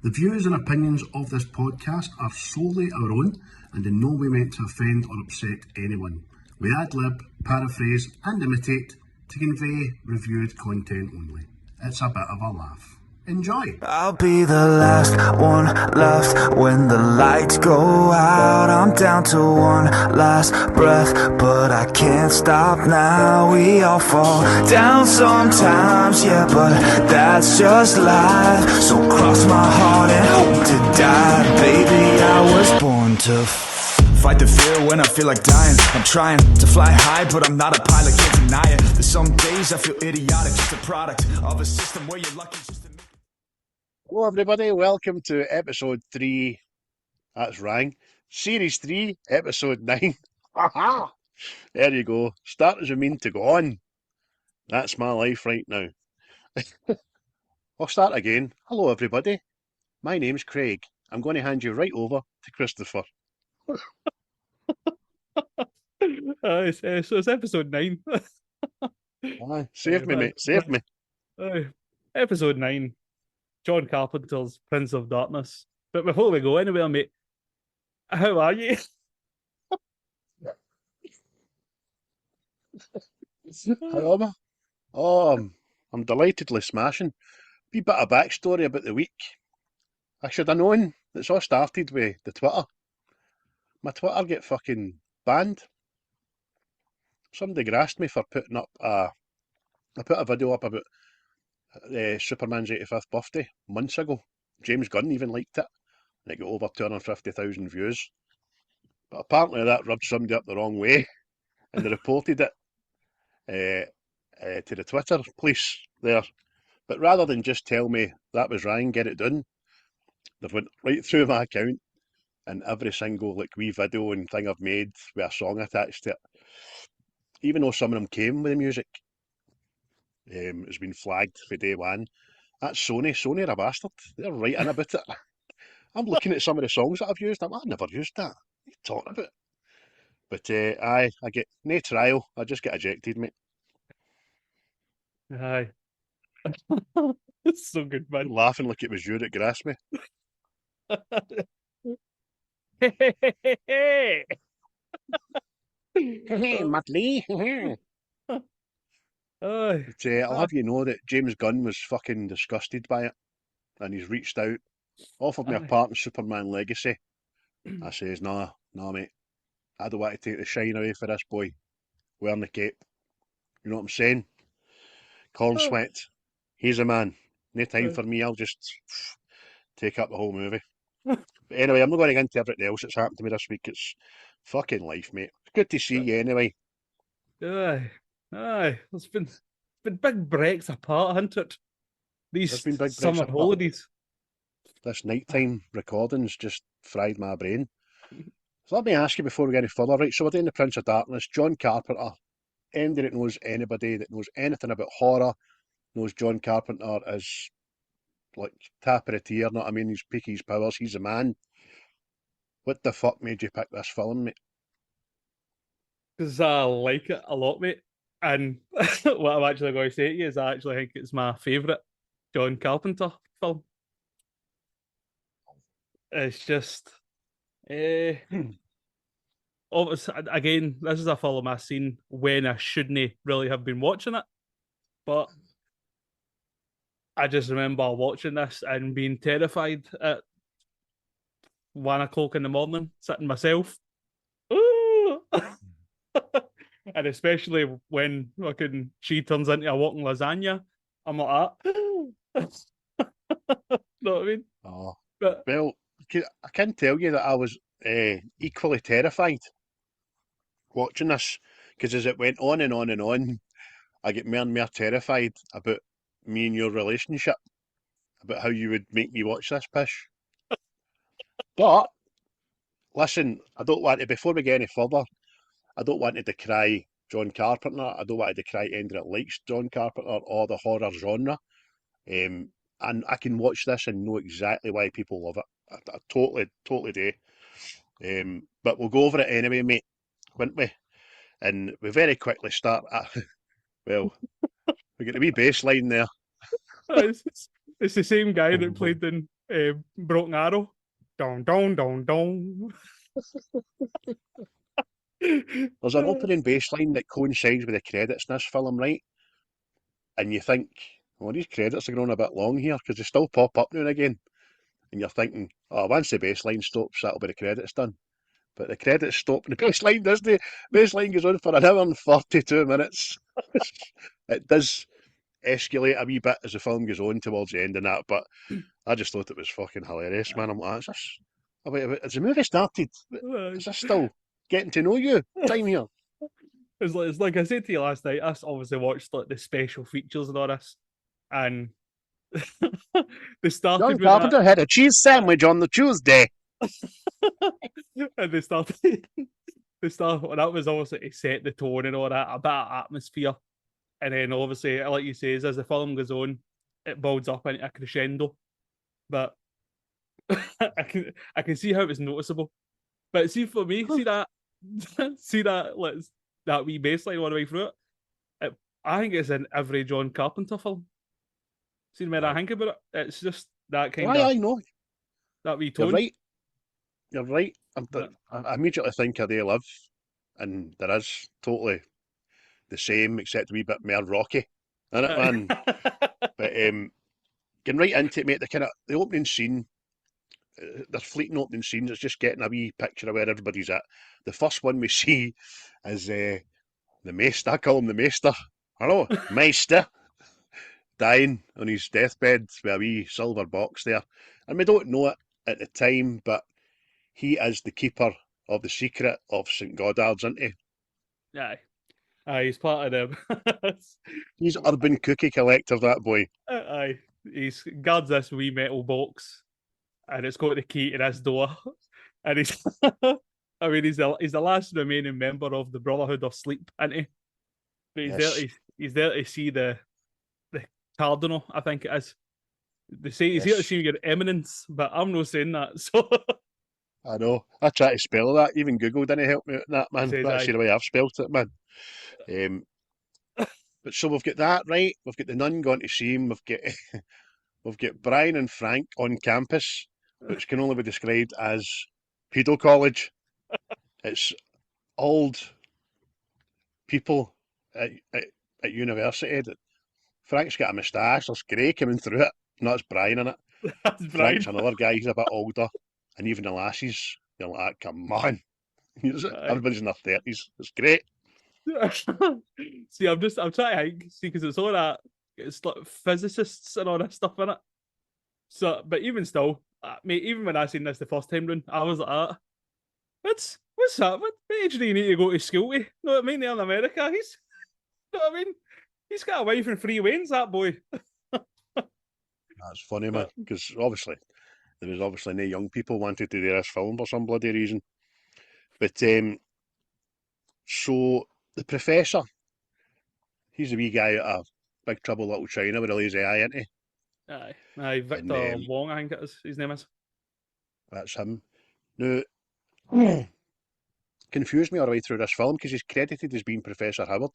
The views and opinions of this podcast are solely our own and in no way meant to offend or upset anyone. We ad-lib, paraphrase and imitate to convey reviewed content only. It's a bit of a laugh. Enjoy! I'll be the last one left when the lights go out. I'm down to one last breath, but I can't stop now. We all fall down sometimes, yeah, but that's just life. So cross my heart and hope to die. Baby, I was born to fight the fear when I feel like dying. I'm trying to fly high, but I'm not a pilot, can't deny it. There's some days I feel idiotic, just a product of a system where you're lucky just to... Hello everybody, welcome to episode 3, that's rang, series 3, episode 9. Aha! There you go, start as you mean to go on. That's my life right now. I'll start again. Hello everybody, my name's Craig. I'm going to hand you right over to Christopher. So it's episode 9. Aye, save me mate, save me. Episode 9. John Carpenter's Prince of Darkness. But before we go anywhere, mate, how are you? How am I? Oh, I'm delightedly smashing. Wee bit of backstory about the week. I should have known. It's all started with the Twitter. My Twitter get fucking banned. Somebody grassed me for putting up I put a video up about Superman's 85th birthday months ago. James Gunn even liked it, and it got over 250,000 views. But apparently that rubbed somebody up the wrong way, and they reported it to the Twitter police there. But rather than just tell me that was Ryan, get it done, they've went right through my account and every single wee video and thing I've made with a song attached to it, even though some of them came with the music, has been flagged for day one. That's Sony. Sony are a bastard. They're right in about it. I'm looking at some of the songs that I've used. I never used that. What are you talking about? But I get no trial. I just get ejected, mate. Aye. It's so good, man. I'm laughing like it was you that grassed me. Hey, Hey, Mudley. Aye. But I'll have you know that James Gunn was fucking disgusted by it, and he's reached out, offered me a part in Superman Legacy. I says, nah, mate, I don't want to take the shine away for this boy wearing the cape. You know what I'm saying? Corn Sweat, he's a man. No time for me, I'll just take up the whole movie. But anyway, I'm not going to get into everything else that's happened to me this week. It's fucking life, mate. Good to see you anyway. Aye. It's been big breaks apart, hasn't it? There's been big breaks summer apart. holidays. This nighttime recording's just fried my brain. So let me ask you before we get any further, right? So we're doing the Prince of Darkness, John Carpenter. Anybody that knows anybody that knows anything about horror knows John Carpenter is like tap of the tier, know what I mean? He's peaking his powers, he's a man. What the fuck made you pick this film, mate? Because I like it a lot, mate. And what I'm actually going to say to you is I actually think it's my favourite John Carpenter film. It's just... obviously, again, this is a film I've seen when I shouldn't really have been watching it. But I just remember watching this and being terrified at 1 o'clock in the morning, sitting myself. Ooh! And especially when fucking she turns into a walking lasagna, I'm like that. Know what I mean? Oh, But well, I can tell you that I was equally terrified watching this, because as it went on and on and on, I get more and more terrified about me and your relationship, about how you would make me watch this pish. But listen, I don't want to, before we get any further, I don't want to decry John Carpenter. I don't want to decry anybody that likes John Carpenter or the horror genre. And I can watch this and know exactly why people love it. I totally do. But we'll go over it anyway, mate, won't we? And we very quickly start at, well, we get a wee bass line there. it's the same guy that played in Broken Arrow. Dong, dong, dong, dong. There's an opening bass line that coincides with the credits in this film, right? And you think, well, these credits are going a bit long here because they still pop up now and again. And you're thinking, oh, once the bass line stops, that'll be the credits done. But the credits stop and the bass line doesn't. The bass line goes on for an hour and 42 minutes. It does escalate a wee bit as the film goes on towards the end and that, but I just thought it was fucking hilarious, man. I'm like, has the movie started? Is this still getting to know you time here? It's like I said to you last night, I obviously watched like the special features and all this, and they started John with Carpenter had a cheese sandwich on the Tuesday. and they started well, that was obviously to set the tone and all that, a bit of atmosphere. And then obviously, like you say, as the film goes on, it builds up into a crescendo. But I can see how it's noticeable. But see for me, see that that wee bassline all the way through it. I think it's in every John Carpenter film. See when I think about it, it's just that kind Why, I of know. that wee tone. You're right. You're right. I immediately think of They Live, and there is totally the same, except a wee bit more rocky in it, man. But getting right into it, mate, the opening scene, there's fleeting opening scenes, it's just getting a wee picture of where everybody's at. The first one we see is the Maester, I call him the Maester. Hello, Meister, dying on his deathbed with a wee silver box there. And we don't know it at the time, but he is the keeper of the secret of St. Goddard's, isn't he? Aye, he's part of them. He's Urban Cookie Collector, that boy. Aye, he's guards this wee metal box, and it's got the key to this door. And he's, I mean, he's the last remaining member of the Brotherhood of Sleep, isn't he? But he's there to see the Cardinal, I think it is. They say he's here to see your eminence, but I'm not saying that. So I know. I tried to spell that. Even Google didn't help me with that, man. That's the way I've spelt it, man. But so we've got that, right? We've got the nun going to see him. We've got Brian and Frank on campus, which can only be described as pedo college. It's old people at university. Frank's got a moustache. There's grey coming through it. No, it's Brian in it. that's Brian. Frank's another guy. He's a bit older, and even the lassies, you're like, come on. Everybody's in their 30s. It's great. See, I'm trying to think, because it's all that, it's like physicists and all that stuff in it. So, but even still, mate, even when I seen this the first time round, I was like, what's that? What age do you need to go to school to? Know what I mean? There in America, know what I mean? He's got a wife and 3 wains, that boy. That's funny, man, because obviously there was obviously no young people wanted to do this film for some bloody reason. But so the professor, he's a wee guy out of Big Trouble Little China with a lazy eye, isn't he? Aye, Victor Wong, I think it is. His name is. That's him. Now, confused me all the way through this film because he's credited as being Professor Howard,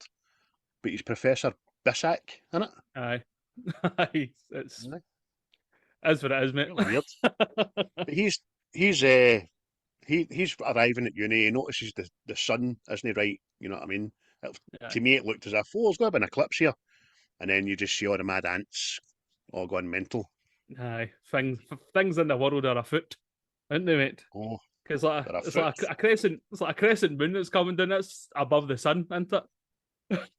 but he's Professor Bissac, isn't it? Aye, it's what it is, mate. Weird. But he's arriving at uni. He notices the sun isn't right. You know what I mean? To me, it looked as if, there's going to be an eclipse here, and then you just see all the mad ants all going mental. Aye, things in the world are afoot, aren't they, mate? Oh, because it's like a crescent. It's like a crescent moon that's coming down. It's above the sun, isn't it?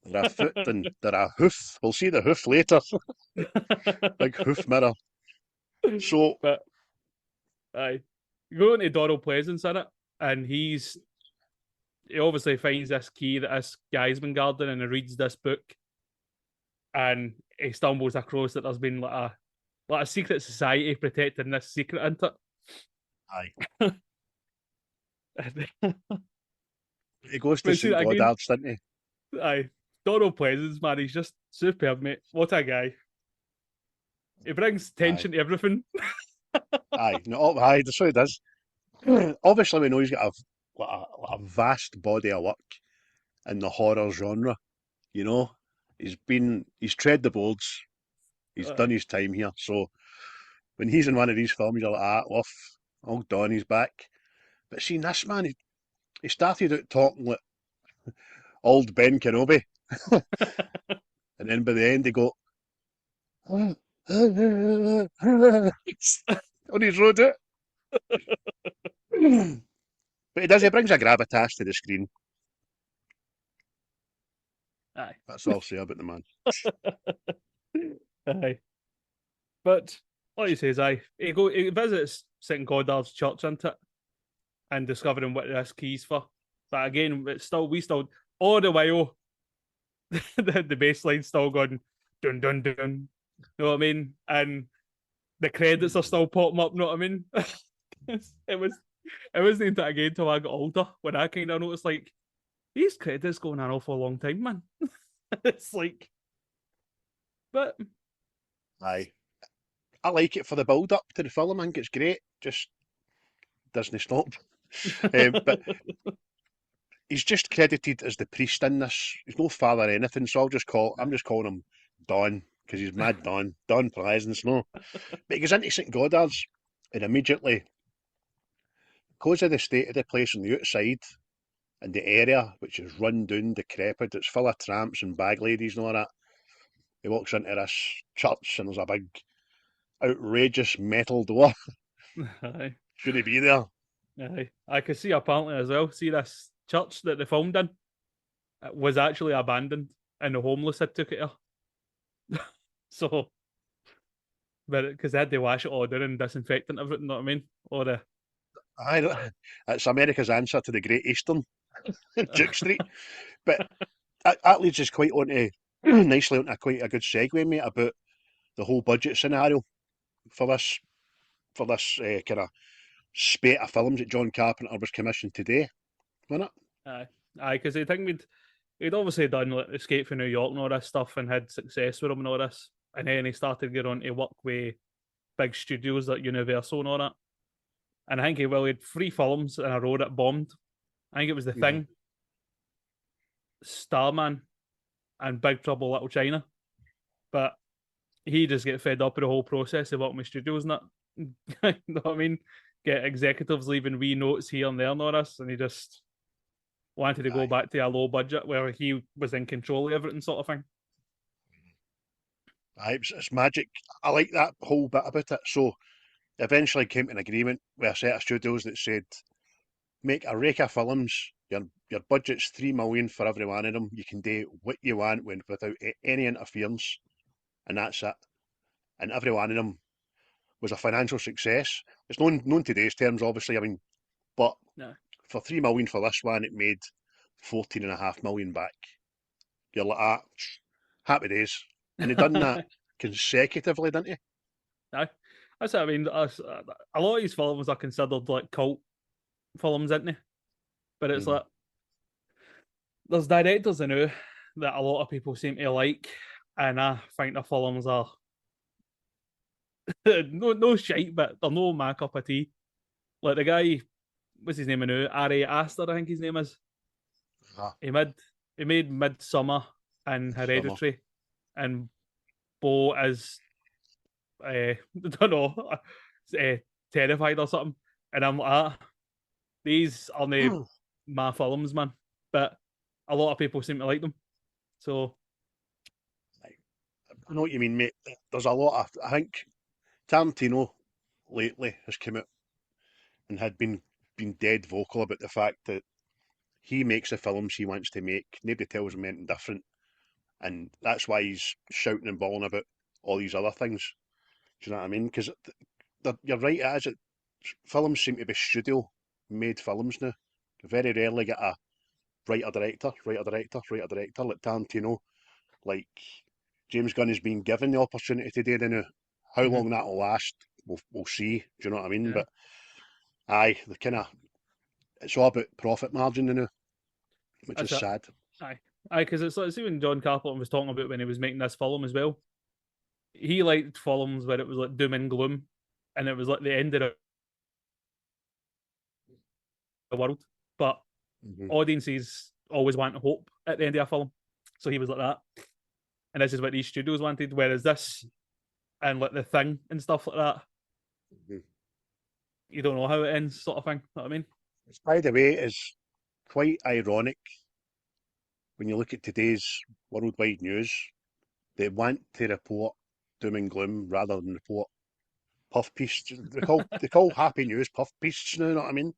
They're a foot and they're a hoof. We'll see the hoof later. Big hoof mirror. So, but aye, you go into Donald Pleasance in it, and he obviously finds this key that this guy's been guarding, and he reads this book, and he stumbles across that there's been like a secret society protecting this secret, isn't it? Aye. He goes to St. Goddard's, doesn't he? Aye. Donald Pleasance, man, he's just superb, mate. What a guy. He brings tension to everything. Aye, that's what he does. Obviously, we know he's got a vast body of work in the horror genre. You know, he's tread the boards. He's done his time here. So when he's in one of these films, you're like, old Donnie's back. But seeing this man, he started out talking like old Ben Kenobi, and then by the end he go on his road out. But he does. He brings a gravitas to the screen. Aye. That's all I'll say about the man. Aye. But what he says, he visits St. Goddard's church, isn't it? And discovering what this key's for. But again, we still all the while the bass line's still going dun dun dun. You know what I mean? And the credits are still popping up, you know what I mean? it wasn't until again until I got older when I kind of noticed like these credits going on for a long time, man. It's like, but Aye, I like it for the build up to the film. I think it's great. Just doesn't stop. But he's just credited as the priest in this. He's no father or anything, so I'm just calling him Don because he's mad Don Pleasance, no. But he goes into St. Goddard's and immediately, because of the state of the place on the outside and the area, which is run down, decrepit, it's full of tramps and bag ladies and all that. He walks into this church and there's a big, outrageous metal door. aye, Should he be there? aye. I could see apparently as well. See this church that they filmed in was actually abandoned, and the homeless had took it here. So, but because they had to wash it all down and disinfect and everything, know what I mean? Or the It's America's answer to the Great Eastern, Duke Street. But that leads us quite onto nicely onto quite a good segue, mate, about the whole budget scenario for this kind of spate of films that John Carpenter was commissioned today, wasn't it? aye, because I think he'd obviously done like Escape from New York and all this stuff and had success with him and all this, and then he started getting on to work with big studios like Universal and all that. And I think he had 3 films in a row that bombed. I think it was The Thing, Starman, and Big Trouble Little China. But he just get fed up with the whole process of working with studios and that. You know what I mean? Get executives leaving wee notes here and there and all this, and he just wanted to go back to a low budget where he was in control of everything, sort of thing. Aye, it's magic. I like that whole bit about it. So eventually came to an agreement with a set of studios that said, make a rake of films. Your budget's $3 million for every one of them. You can do what you want without any interference, and that's it. And every one of them was a financial success. It's known today's terms, obviously. I mean, but for $3 million for this one, it made $14.5 million back. You're like, happy days. And he done that consecutively, didn't he? No, that's what I mean. A lot of these films are considered like cult films, isn't they? But it's like there's directors I know that a lot of people seem to like, and I think the films are no shite, but they're no my cup of tea. Like the guy, what's his name now? Ari Aster, I think his name is. He made Midsummer and Hereditary, and Bo is I don't know, Terrified or something. And I'm like, these are the my films, man. But a lot of people seem to like them. So I know what you mean, mate. There's a lot of, I think Tarantino lately has come out and had been dead vocal about the fact that he makes the films he wants to make. Nobody tells him anything different. And that's why he's shouting and bawling about all these other things. Do you know what I mean? Because you're right, films seem to be studio-made films now. You very rarely get a writer-director like Tarantino. Like, James Gunn has been given the opportunity today now. How long that'll last, we'll see. Do you know what I mean? Yeah. But aye, it's all about profit margin now, which is sad. Aye, because it's like, see when John Carpenter was talking about when he was making this film as well. He liked films where it was like doom and gloom, and it was like the end of the world. But audiences always want hope at the end of a film, so he was like that. And this is what these studios wanted. Whereas this and like The Thing and stuff like that, Mhm. You don't know how it ends, sort of thing. Know what I mean? Which, by the way, is quite ironic when you look at today's worldwide news. They want to report doom and gloom rather than report puff piece. They call happy news puff pieces now. You know what I mean?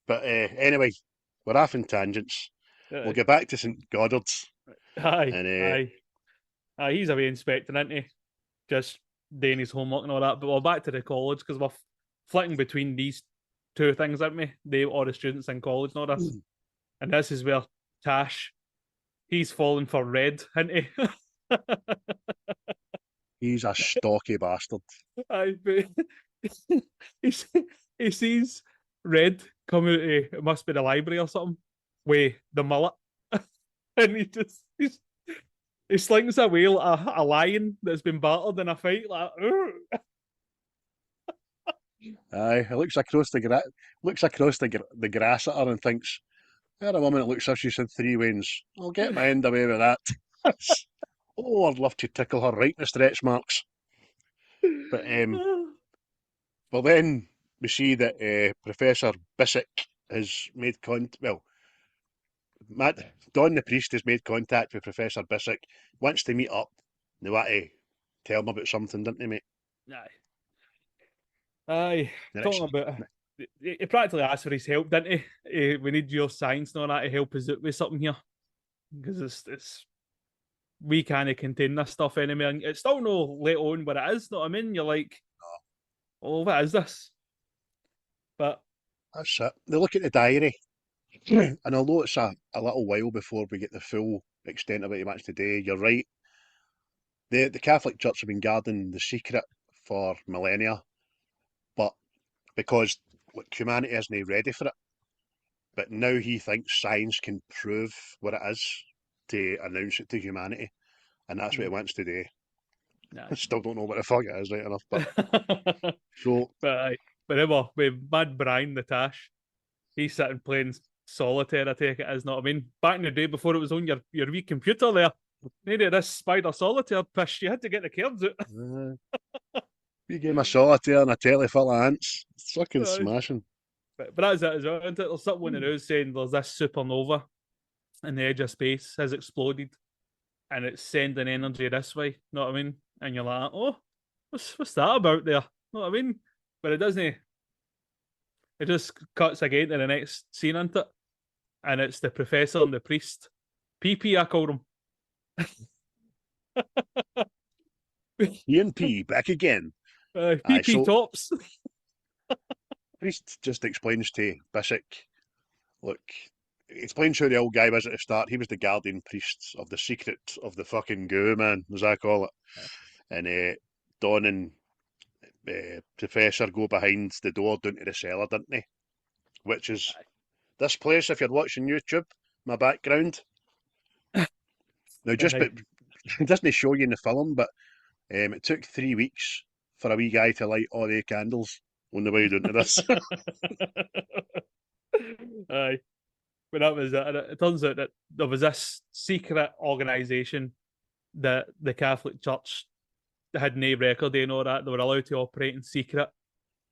But anyway, we're off in tangents. We'll Aye, get back to St Goddard's, aye, and aye. Aye, he's away inspecting, isn't he? Just doing his homework and all that. But we're back to the college because we're flicking between these two things, aren't we? They or the students in college and all this. And this is where Tash, he's fallen for Red, isn't he? he's a stocky bastard. Aye, but he, he sees Red come out of, it must be the library or something, with the mullet. And he slings away like a lion that's been battered in a fight. Like, Aye, he looks across the the grass at her and thinks, "There a woman that looks as if she's had three wains. I'll get my end away with that." Oh, I'd love to tickle her right in the stretch marks. But well, then we see that Professor Bissick has made Don the priest has made contact with Professor Bissick, wants to meet up. They want to tell him about something, don't they, mate? Aye, The talking next, about. He practically asked for his help, didn't he? We need your science and all that to help us out with something here. Because it's we can't contain this stuff anymore. And it's still no let on what it is, know what I mean? You're like, oh, what is this? But that's it. They look at the diary, and although it's a little while before we get the full extent of what he wants to do, you're right. The Catholic Church have been guarding the secret for millennia, but because humanity isn't ready for it. But now he thinks science can prove what it is to announce it to humanity, and that's what he wants to do. nah. I still don't know what the fuck it is, right enough. But so But anyway, with Mad Brian the Tash, he's sitting playing solitaire, I take it is, not I mean. Back in the day before it was on your wee computer there, needed this spider solitaire pish, you had to get the cards out. we gave him a solitaire and a telly full of ants. It's fucking Aye. smashing. But that's it as well, isn't it? There's something in the news saying there's this supernova and the edge of space has exploded and it's sending energy this way, know what I mean? And you're like, oh, what's that about there? Know what I mean? But it doesn't. It just cuts again to the next scene, isn't it? And it's the professor and the priest. PP, I called him. Ian P back again. PP so- tops. Priest just explains to Bissick, look, he explains who the old guy was at the start. He was the guardian priest of the secret of the fucking goo, man, as I call it. And Don and Professor go behind the door down to the cellar, didn't they? Which is this place, if you're watching YouTube, my background. Now, just but it doesn't show you in the film, but it took 3 weeks for a wee guy to light all the candles on the way down to this. Aye. But that was it. And it turns out that there was this secret organisation that the Catholic Church had no record in all that. They were allowed to operate in secret.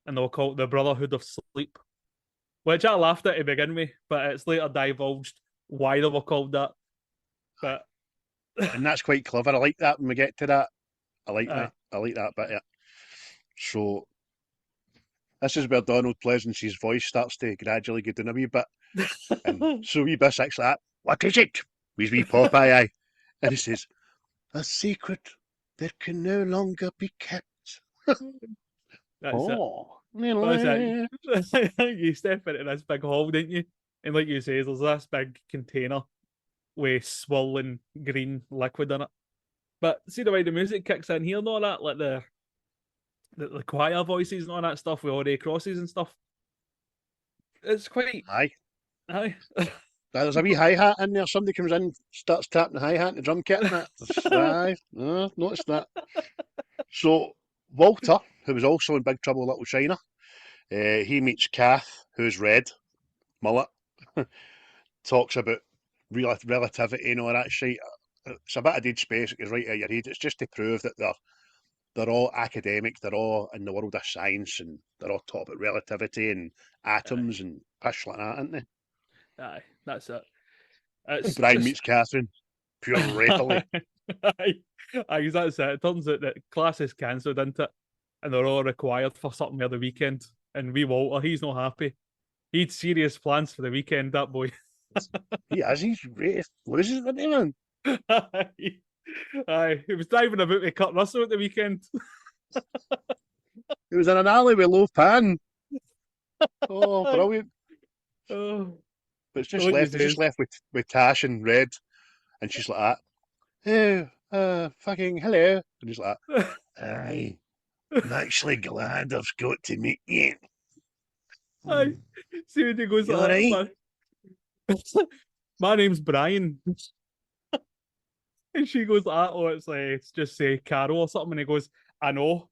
And they were called the Brotherhood of Sleep. Which I laughed at to begin with, but it's later divulged why they were called that. But and that's quite clever. I like that when we get to that. I like that. I like that bit, yeah. So this is where Donald Pleasance's voice starts to gradually get down a wee bit. And so wee Bissick's like, what is it? Wee Popeye eye. And he says, a secret that can no longer be kept. that's Oh. it. You step into this big hall, didn't you? And like you say, there's this big container with swollen green liquid in it. But see the way the music kicks in here and all that, like the choir voices and all that stuff with all the crosses and stuff. It's quite Aye. aye. There's a wee hi-hat in there. Somebody comes in, starts tapping the hi-hat and the drum kit and that. Aye, noticed that. So Walter, who was also in Big Trouble in Little China, he meets Kath, who's red, mullet, talks about relativity and all that shit. It's a bit of dead space, it's right out your head. It's just to prove that they're they're all academic, they're all in the world of science, and they're all taught about relativity and atoms and pish like that, aren't they? Aye, that's it. And It's Brian just meets Catherine, pure rapery. aye, aye, that's it. It turns out that class is cancelled, isn't it? And they're all required for something the weekend. And wee Walter, he's not happy. He'd serious plans for the weekend, that boy. He's ready to lose it, isn't he, man? Aye. Aye, he was driving about with Kurt Russell at the weekend. He was in an alley with Low Pan. Oh, brilliant. Oh, But it's just Like left, these it's just days. left with Tash and Red, and she's like that. Oh, fucking hello. And he's like, aye, I'm actually glad I've got to meet you. aye. See when he goes You like that, alright? my name's Brian. And she goes like that, oh, it's just say Carol or something. And he goes, I know.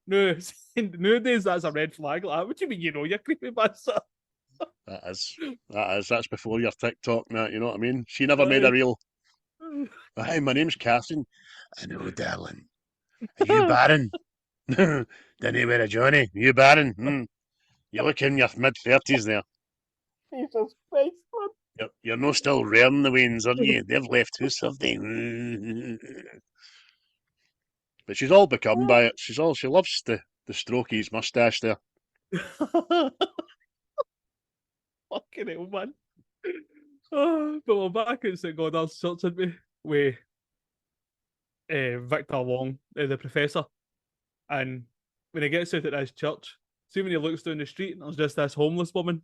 No, nowadays that's a red flag. Like, what do you mean you know, you creepy bastard? That's before your TikTok, that, you know what I mean? She never made a real, hi, my name's Catherine. I know, darling. Are you Baron? Didn't you wear a Johnny? You Baron? You look in your mid-30s there. Jesus Christ, man. You're no still rearing the wains, are you? They've left house, have they? But she's all become by it. She loves the strokey's moustache there. Fucking hell, man. But we're back at St. Goddard's Church, aren't we? With Victor Long, the professor. And when he gets out at this church, see when he looks down the street and there's just this homeless woman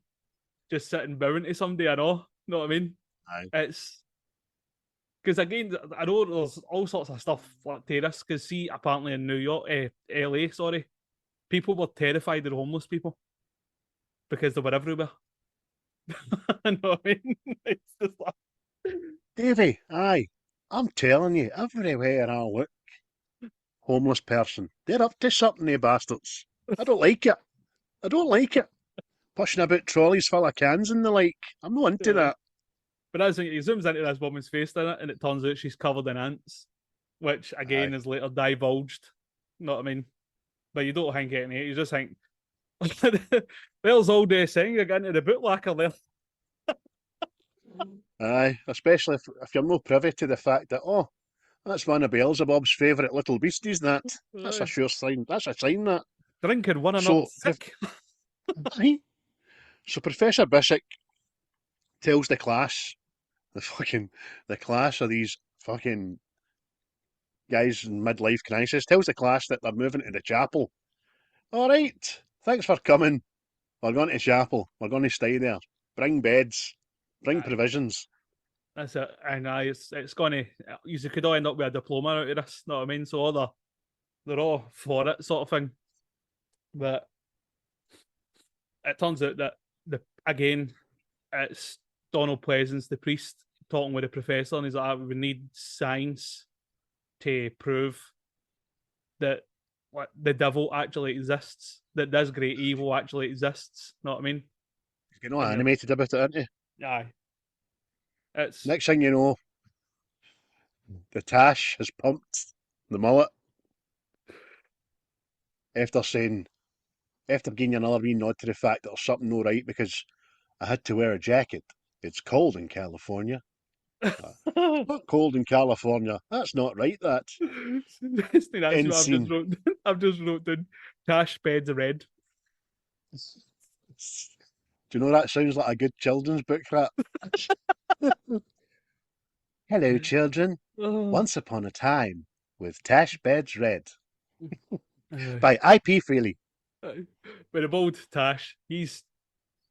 just sitting bowing to somebody, I know what I mean? Aye. It's because again, I know there's all sorts of stuff like this. Because see, apparently in LA, sorry, people were terrified of the homeless people because they were everywhere. I know what I mean? It's just like, Davy, aye. I'm telling you, everywhere I look, homeless person. They're up to something, they bastards. I don't like it. I don't like it. Pushing about trolleys full of cans and the like. I'm not into that. but as he zooms into this woman's face, in it, and it turns out she's covered in ants, which again is later divulged. You know what I mean? But you don't think anything. You just think, there's all day saying you're getting into the bootlacker there. Aye, especially if you're not privy to the fact that, oh, that's one of Beelzebub's favourite little beasties, that. That's a Aye. sure sign. That's a sign, that. Drinking one So, another sick. Aye. So Professor Bishop tells the class, the class of these fucking guys in midlife crisis, tells the class that they're moving to the chapel. All right, thanks for coming. We're going to chapel. We're going to stay there. Bring beds. Bring provisions. That's it. And it's going to, you could all end up with a diploma out of this, know what I mean? So they're all for it, sort of thing. But it turns out that, again, it's Donald Pleasance, the priest, talking with the professor, and he's like, we need science to prove that the devil actually exists, that this great evil actually exists. Know what I mean? You know, animated about it, aren't you? Aye. It's Next thing you know, the Tash has pumped the mullet after giving you another wee nod to the fact that there's something no right because I had to wear a jacket. It's cold in California. It's not cold in California. That's not right, that. That's what End I've scene. just wrote. I've just wrote down Tash beds red. Do you know that sounds like a good children's book, that? Hello, children. Oh. Once upon a time, with Tash Beds Red. Aye. By I.P. Freely. But the bold Tash, he's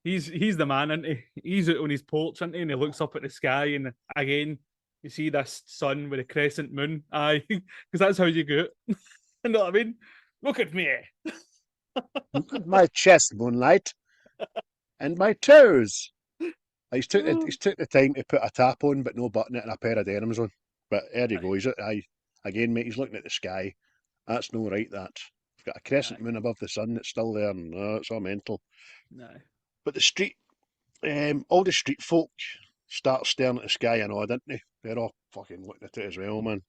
the man, isn't he? He's out on his porch, isn't he? And he looks up at the sky, and again, you see this sun with a crescent moon. Aye, because that's how you go it. You know what I mean? Look at me. Look at my chest, moonlight. And my toes. He's took the time to put a tap on, but no button it and a pair of denims on. But there you go. Again, mate, he's looking at the sky. That's no right, that. We've got a crescent moon above the sun that's still there, and it's all mental. No. But the street, all the street folk start staring at the sky and all, didn't they? They're all fucking looking at it as well, man.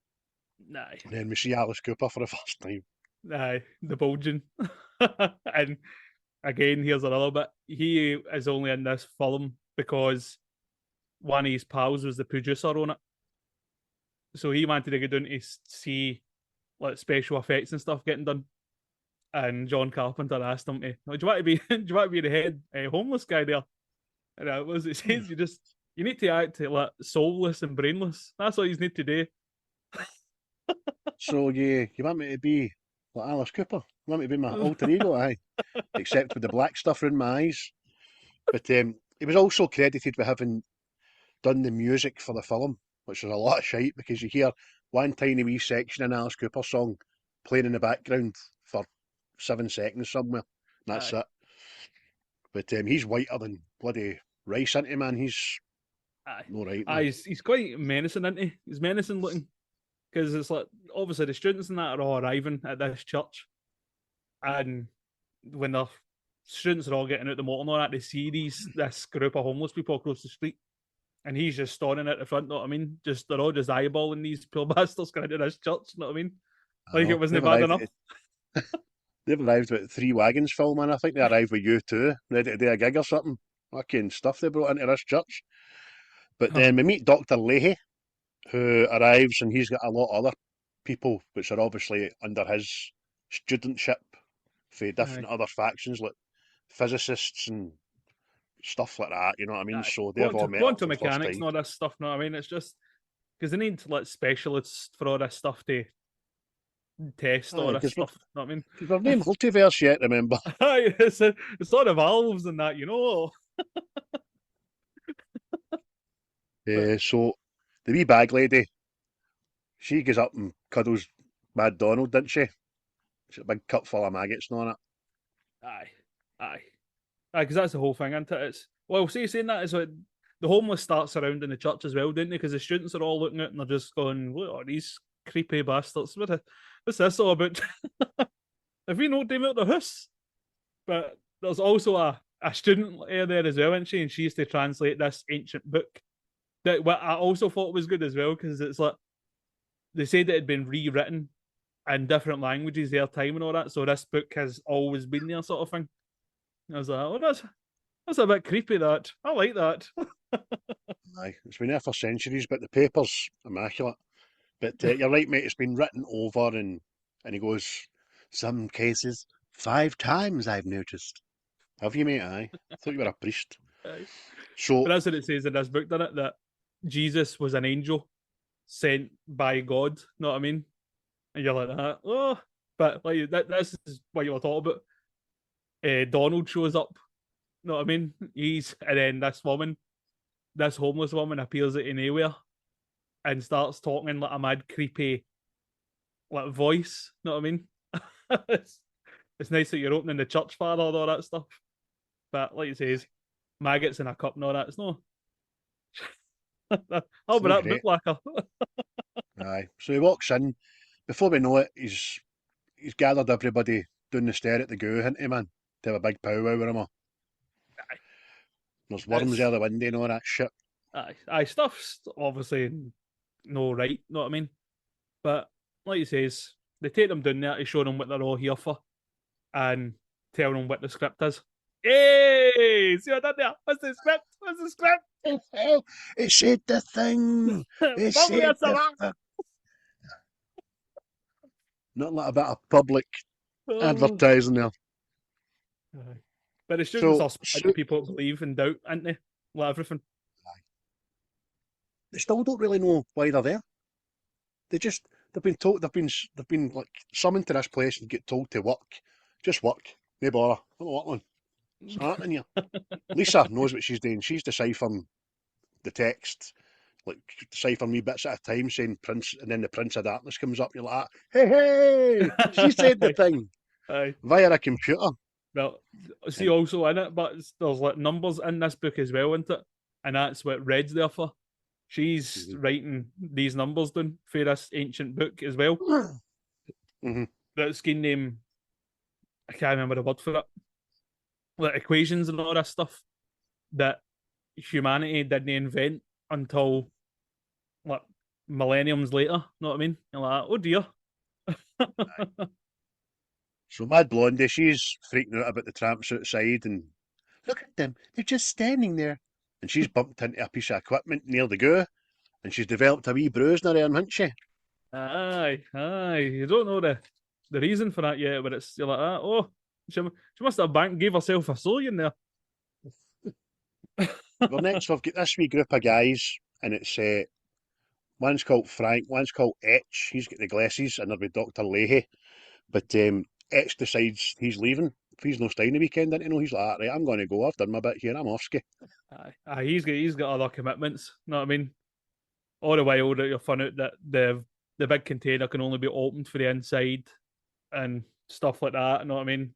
No. And then we see Alice Cooper for the first time. the bulging. And again, here's another bit. He is only in this film because one of his pals was the producer on it. So he wanted to go down to see like special effects and stuff getting done. And John Carpenter asked him, "Do you want to be? Do you want to be the head homeless guy there?" And what was it says? You need to act like soulless and brainless. That's what you need to do. So you want me to be like Alice Cooper? You want me to be my alter ego, aye? Except with the black stuff in my eyes. But he was also credited with having done the music for the film, which is a lot of shite because you hear one tiny wee section in Alice Cooper's song playing in the background for 7 seconds somewhere. And that's it. But he's whiter than bloody rice, isn't he, man? He's no right. Man. He's quite menacing, isn't he? He's menacing looking. Because it's like, obviously, the students and that are all arriving at this church. And when the students are all getting out the motor and all that, they see this group of homeless people across the street. And he's just standing at the front, know what I mean? They're all just eyeballing these poor bastards going into this church, know what I mean? Like it wasn't bad enough. They've arrived with 3 wagons full, man. I think they arrived with you too, ready to do a gig or something. Fucking stuff they brought into this church. But then we meet Dr. Leahy, who arrives, and he's got a lot of other people, which are obviously under his studentship for different other factions, like physicists and stuff like that, you know what I mean? So they've all met quantum mechanics and all this stuff, you know what I mean? It's just because they need like specialists for all this stuff to test all this stuff, you know what I mean? Because we've named multiverse yet, remember? It's sort of valves and that, you know. So the wee bag lady, she goes up and cuddles Mad Donald, didn't she? She's a big cup full of maggots and all that. Aye, because that's the whole thing, isn't it? It's, well, saying that is like the homeless starts around in the church as well, don't they? Because the students are all looking at it and they're just going, "Look at these creepy bastards. What's this all about?" Have we not them out the house? But there's also a student there as well, isn't she? And she used to translate this ancient book. That what I also thought was good as well, because it's like they said it had been rewritten in different languages their time and all that. So this book has always been there, sort of thing. I was like, oh, that's a bit creepy. That I like that. Aye, it's been there for centuries, but the paper's immaculate. But you're right, mate. It's been written over, and he goes, some cases 5 times I've noticed. Have you, mate? Aye, I thought you were a priest. Aye. So but that's what it says in this book, doesn't it? That Jesus was an angel sent by God. Know what I mean? And you're like that. Oh, but like this is what you were talking about. Donald shows up. Know what I mean? And then this homeless woman appears out of nowhere and starts talking in like a mad creepy like voice. Know what I mean? it's nice that you're opening the church, Father, and all that stuff. But like it says, maggots in a cup and all that. It's no. I'll be that bootlacker. Aye. So he walks in. Before we know it, he's gathered everybody down the stair at the goo, hasn't he, man? To have a big powwow with him. Aye. There's worms out the window and all that shit. Aye, stuff's obviously no right, know what I mean? But like he says, they take them down there to show them what they're all here for and tell them what the script is. Hey, see what I did there? What's the script? It said the thing. It said the thing. Not like a bit of public advertising there. But the students are the people that believe and doubt, aren't they? Like everything. They still don't really know why they're there. They've been like summoned to this place and get told to work. Just work. No bother. Don't work on. What's happening here? Lisa knows what she's doing. She's deciphering the text, like deciphering wee bits at a time, saying Prince, and then the Prince of Darkness comes up. And you're like, hey, she said the thing via a computer. Well, see also in it, but there's like numbers in this book as well, isn't it? And that's what Red's there for. She's writing these numbers down for this ancient book as well. That's scheme name, I can't remember the word for it. Like equations and all this stuff that humanity didn't invent until like millenniums later. Know what I mean? You're like, oh dear. So Mad Blondie, she's freaking out about the tramps outside and look at them, they're just standing there. And she's bumped into a piece of equipment near the goo and she's developed a wee bruise in her arm, hasn't she? Aye. You don't know the reason for that yet, but you're like, oh, she must have gave herself a soul in there. Well, next we've got this wee group of guys and it's one's called Frank, one's called Etch. He's got the glasses and they're with Dr. Leahy. But Etch decides he's leaving. If he's no staying the weekend, he's like, right, I'm going to go. I've done my bit here. I'm off ski. Aye, he's got other commitments. Know what I mean? All the while that you're finding out that the big container can only be opened for the inside and stuff like that. Know what I mean?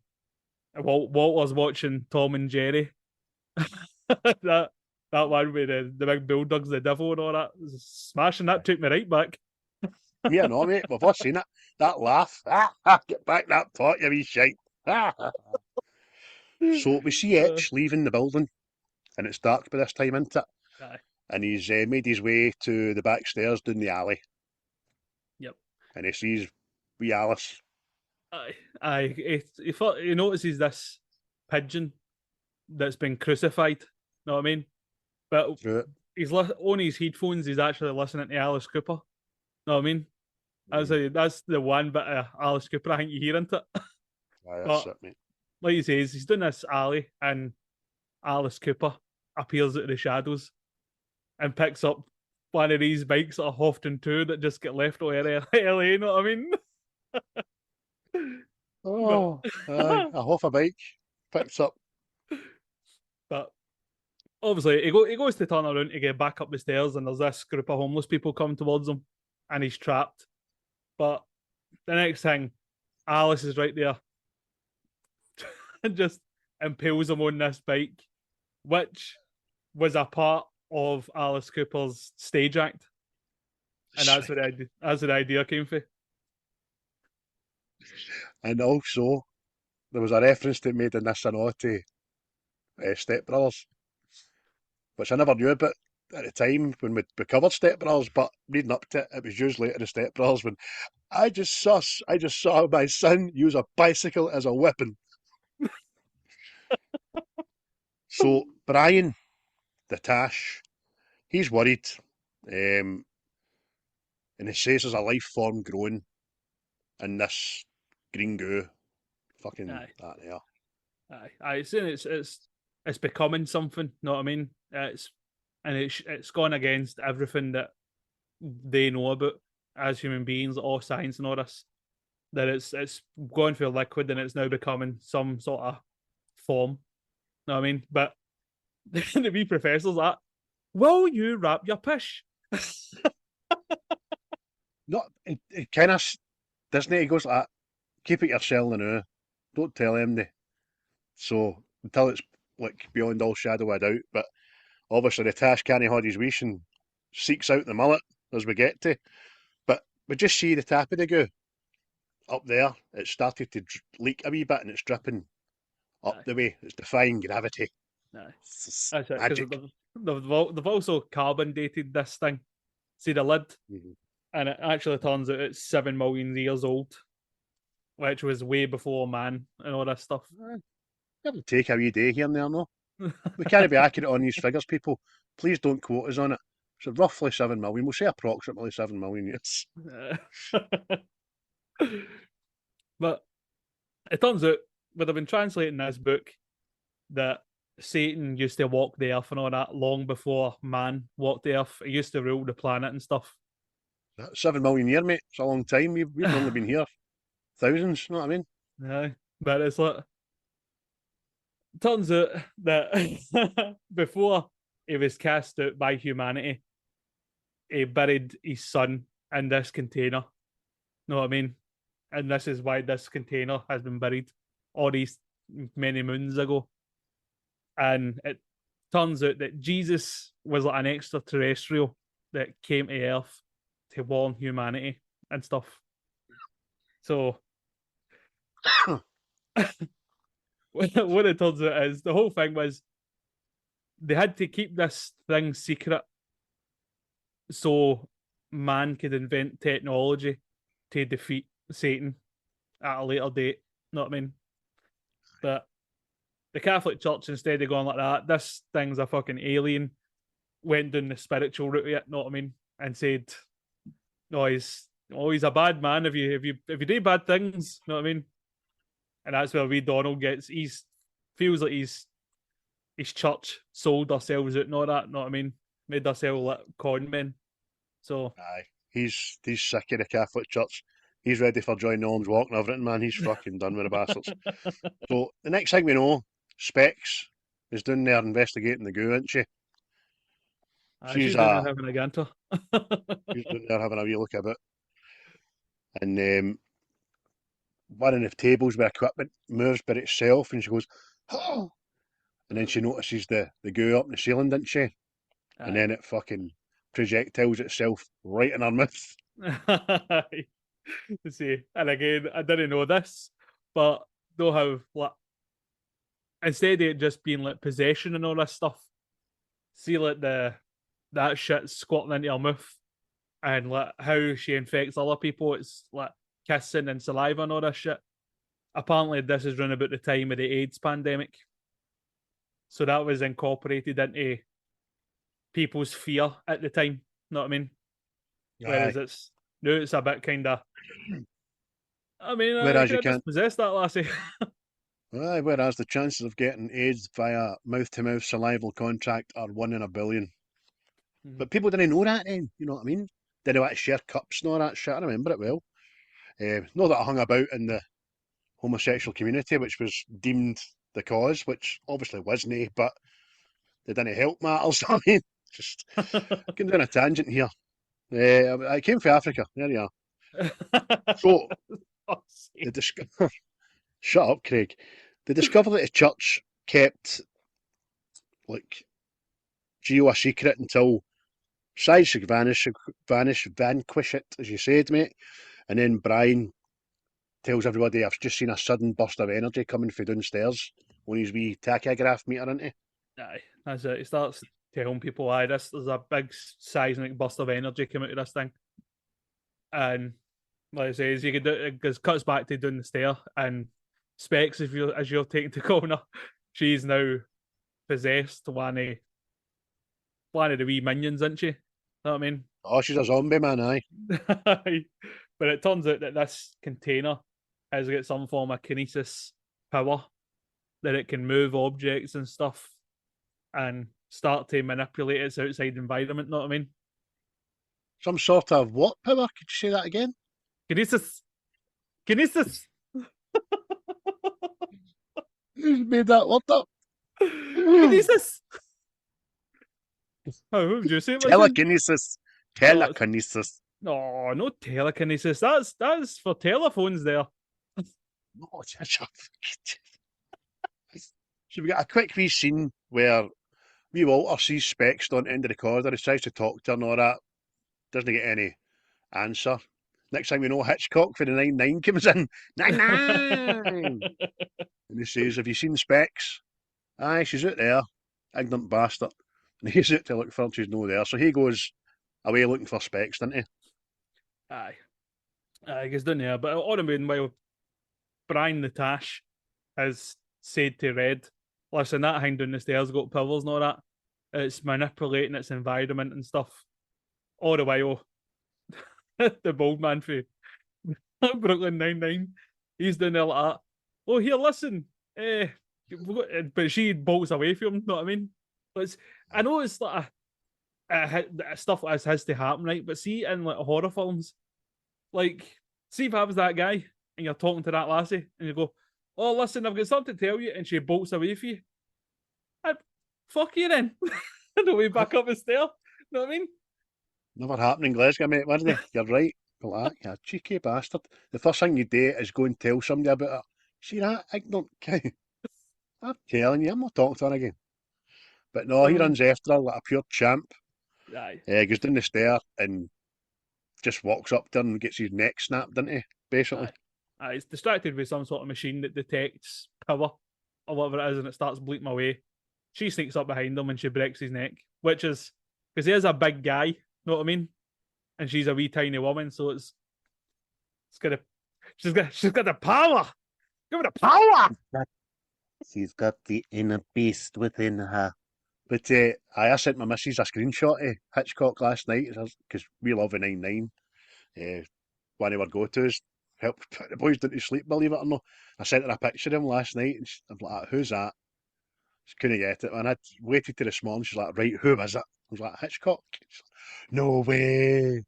Walter's watching Tom and Jerry. that one with the big bulldogs, the devil, and all that. Smashing that took me right back. Yeah, no, mate. We've all seen it. That laugh. Get back that pot, you wee shite. So we see Etch leaving the building, and it's dark by this time, isn't it? Aye. And he's made his way to the back stairs down the alley. Yep. And he sees wee Alice. Aye. He notices this pigeon that's been crucified. Know what I mean? But he's on his headphones. He's actually listening to Alice Cooper. Know what I mean? That's the one bit of Alice Cooper I think you hear, isn't it? Aye, that's it, mate. Like he says, he's doing this alley, and Alice Cooper appears out of the shadows and picks up one of these bikes that are Houghton 2 that just get left over LA, you know what I mean? Oh, a Hoffa bike picks up. But obviously, he goes to turn around to get back up the stairs, and there's this group of homeless people coming towards him, and he's trapped. But the next thing, Alice is right there and just impales him on this bike, which was a part of Alice Cooper's stage act. And that's where the idea came from. And also, there was a reference to made in this to Step Brothers, which I never knew about at the time when we covered Step Brothers, but reading up to it, it was usually in the Step Brothers when I just saw my son use a bicycle as a weapon. So Brian, the Tash, he's worried, and he says there's a life form growing in this green goo. Fucking that there. Aye, saying it's becoming something. Know what I mean? It's gone against everything that they know about as human beings, all science and all this. That it's going through a liquid and it's now becoming some sort of form. Know what I mean? But the wee professor's like, will you wrap your pish? No, it kind of doesn't it? He goes like, keep it yourself now. Don't tell him. So until it's like beyond all shadow of doubt. But obviously the Tash can't hold his wish and seeks out the mullet as we get to. But we just see the tap of the goo up there. It started to leak a wee bit and it's dripping up the way. It's defying gravity. That's it. Magic. They've also carbon dated this thing. See the lid? Mm-hmm. And it actually turns out it's 7 million years old, which was way before man and all this stuff. It'll take a wee day here and there, no? We can't be accurate on these figures, people. Please don't quote us on it. So roughly 7 million. We'll say approximately 7 million years. But it turns out, when I've been translating this book, that Satan used to walk the earth and all that long before man walked the earth. He used to rule the planet and stuff. 7 million years, mate. It's a long time. We've only been here thousands, you know what I mean? Yeah, but it's like, turns out that before he was cast out by humanity, he buried his son in this container. Know what I mean? And this is why this container has been buried all these many moons ago. And it turns out that Jesus was like an extraterrestrial that came to Earth to warn humanity and stuff. So what it turns out is the whole thing was they had to keep this thing secret so man could invent technology to defeat Satan at a later date. Know what I mean? But the Catholic Church, instead of going like that, this thing's a fucking alien, went down the spiritual route of it, know what I mean? And said, no, he's a bad man if you do bad things, know what I mean? And that's where Wee Donald feels like his church sold ourselves out and all that, know what I mean? Made ourselves like con men. So Aye, he's sick of the Catholic Church. He's ready for Joy Nolan's Walk and everything, man. He's fucking done with the bastards. So the next thing we know, Specs is down there investigating the goo, isn't she? she's down there having a ganter. She's down there having a wee look at it. And one of the tables with equipment moves by itself, and she goes, oh! And then she notices the goo up in the ceiling, didn't she? And then it fucking projectiles itself right in her mouth. See, and again, I didn't know this, but know how like instead of it just being like possession and all this stuff, see like that shit squatting into her mouth, and like how she infects other people, it's like kissing and saliva and all this shit. Apparently, this is around about the time of the AIDS pandemic, so that was incorporated into people's fear at the time. Know what I mean? Whereas it's a bit kind of. I mean, whereas you can't possess that lassie. Aye, whereas the chances of getting AIDS via mouth-to-mouth salival contact are 1 in a billion. Mm-hmm. But people didn't know that then, you know what I mean? They didn't want to share cups and all that shit. I remember it well. Not that I hung about in the homosexual community, which was deemed the cause, which obviously wasn't, but they didn't help matters. I mean, just getting down a tangent here. I came from Africa. There you are. So, shut up, Craig. They discovered that the church kept like Geo a secret until Size should vanquish it, as you said, mate. And then Brian tells everybody, I've just seen a sudden burst of energy coming from downstairs on his wee tachograph meter, isn't he? Aye, that's it. He starts telling people, there's a big seismic burst of energy coming out of this thing. And like I say, you could do it cuts back to down the stair, and Specs, as you're taking the corner, she's now possessed one of the wee minions, isn't she? Know what I mean? Oh, she's a zombie, man, aye. But it turns out that this container has got some form of kinesis power, that it can move objects and stuff and start to manipulate its outside environment, know what I mean? Some sort of what power? Could you say that again? Kinesis! Who's made that word up? Kinesis! Oh, who would you say? Telekinesis. Telekinesis. No, no telekinesis. That's for telephones there. No, so we got a quick wee scene where wee Walter sees Specs on the end of the corridor. He tries to talk to her and all that. Doesn't get any answer. Next thing we know, Hitchcock for the 9-9 comes in. 9-9! And he says, have you seen Specs? Aye, she's out there. Ignorant bastard. And he's out to look for her, she's no there. So he goes away looking for Specs, doesn't he? Aye. He goes down there. But all the meanwhile, Brian the Tash has said to Red, listen, that thing down the stairs got powers and all that. It's manipulating its environment and stuff. All the while, the bald man for Brooklyn Nine-Nine, he's down there like that. Oh, here, listen. But she bolts away from him, know what I mean? I know it's like stuff like this has to happen, right? But see, in like horror films, like, see if I was that guy and you're talking to that lassie and you go, oh, listen, I've got something to tell you, and she bolts away from you. I'd fuck you then. And away back up the stair. Know what I mean? Never happened in Glasgow, mate, wasn't it? You're right. Like, you cheeky bastard. The first thing you do is go and tell somebody about it. See that ignorant cow? I'm telling you, I'm not talking to her again. But no, he runs after her like a pure champ. Aye. Goes down the stair and just walks up to her and gets his neck snapped, doesn't he? Basically. Aye. It's distracted with some sort of machine that detects power or whatever it is, and it starts bleeping away. She sneaks up behind him and she breaks his neck, which is because he is a big guy, know what I mean? And she's a wee tiny woman, so she's got the power. Give it a power. She's got the inner beast within her. But I sent my missus a screenshot of Hitchcock last night because we love a 9-9. One of our go-tos. Helped put the boys down to sleep, believe it or not. I sent her a picture of him last night and I'm like, who's that? She couldn't get it. And I waited till this morning. She's like, right, who is it? I was like, Hitchcock. She's like, no way.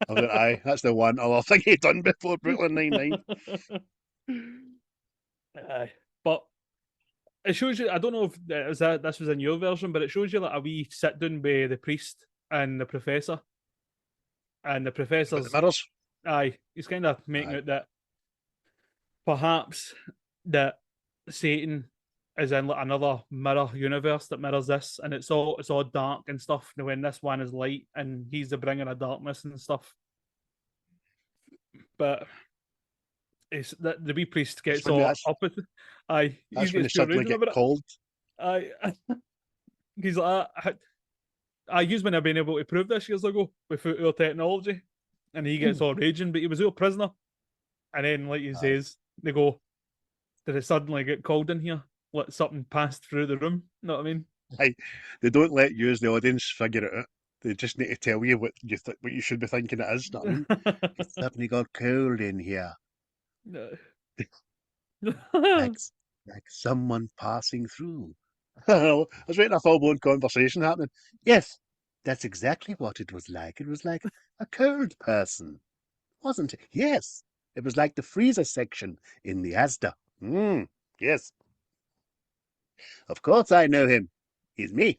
I was like, aye, that's the one other thing he done before Brooklyn Nine-Nine. Aye. But it shows you, I don't know if this was in your version, but it shows you like a wee sit down by the priest and the professor. And the But professor's, the mirrors. aye, he's kind of making Aye. out that perhaps that Satan is in like another mirror universe that mirrors this, and it's all dark and stuff. And when this one is light, and he's the bringer of darkness and stuff. But it's that the wee priest gets when all that's- up with. Aye, That's he when they gets too suddenly raging get about it. cold. Aye, he's like, I used when I've been able to prove this years ago without our technology, and he gets all raging, but he was our prisoner. And then, like he Aye. says, they go, "Did it suddenly get cold in here? Let something pass through the room?" Know what I mean? They don't let you as the audience figure it out. They just need to tell you what what you should be thinking it is. Know what I mean? It's suddenly got cold in here. Like someone passing through. I was waiting a full-blown conversation happening. Yes, that's exactly what it was like. It was like a cold person, wasn't it? Yes, it was like the freezer section in the Asda. Yes. Of course I know him. He's me.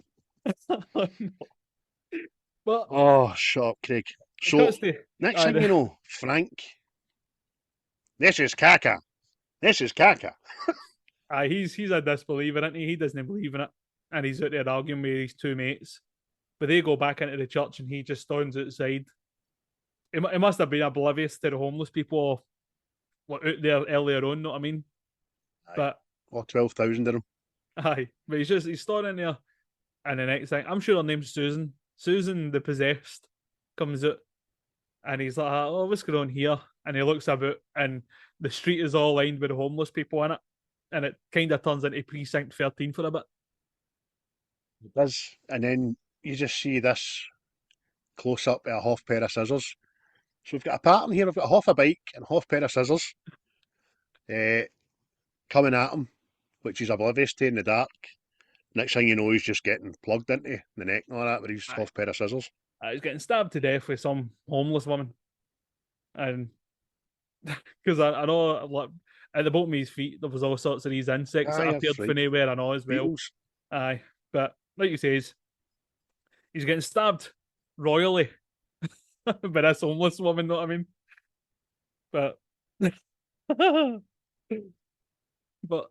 But Oh, shut up, Craig. So, that's the next aye, thing you know, Frank, this is caca. This is caca. aye, he's a disbeliever, isn't he? He doesn't believe in it, and he's out there arguing with his two mates. But they go back into the church, and he just stands outside. He must have been oblivious to the homeless people out there earlier on. Know what I mean? Aye. But Oh, 12,000 of them. aye, but he's standing there, and the next thing, I'm sure her name's Susan. Susan the possessed comes out, and he's like, "Oh, what's going on here?" And he looks about, and the street is all lined with the homeless people in it, and it kind of turns into Precinct 13 for a bit. It does. And then you just see this close up of a half pair of scissors. So we've got a pattern here. We've got half a bike and a half pair of scissors coming at him, which he's oblivious to in the dark. Next thing you know, he's just getting plugged into the neck and all that with his half pair of scissors. He's getting stabbed to death with some homeless woman, and because I know like, at the bottom of his feet there was all sorts of these insects Aye, that that's appeared right. from anywhere I know as well. Beetles. Aye, but like you says, he's getting stabbed royally by this homeless woman. Know what I mean? But but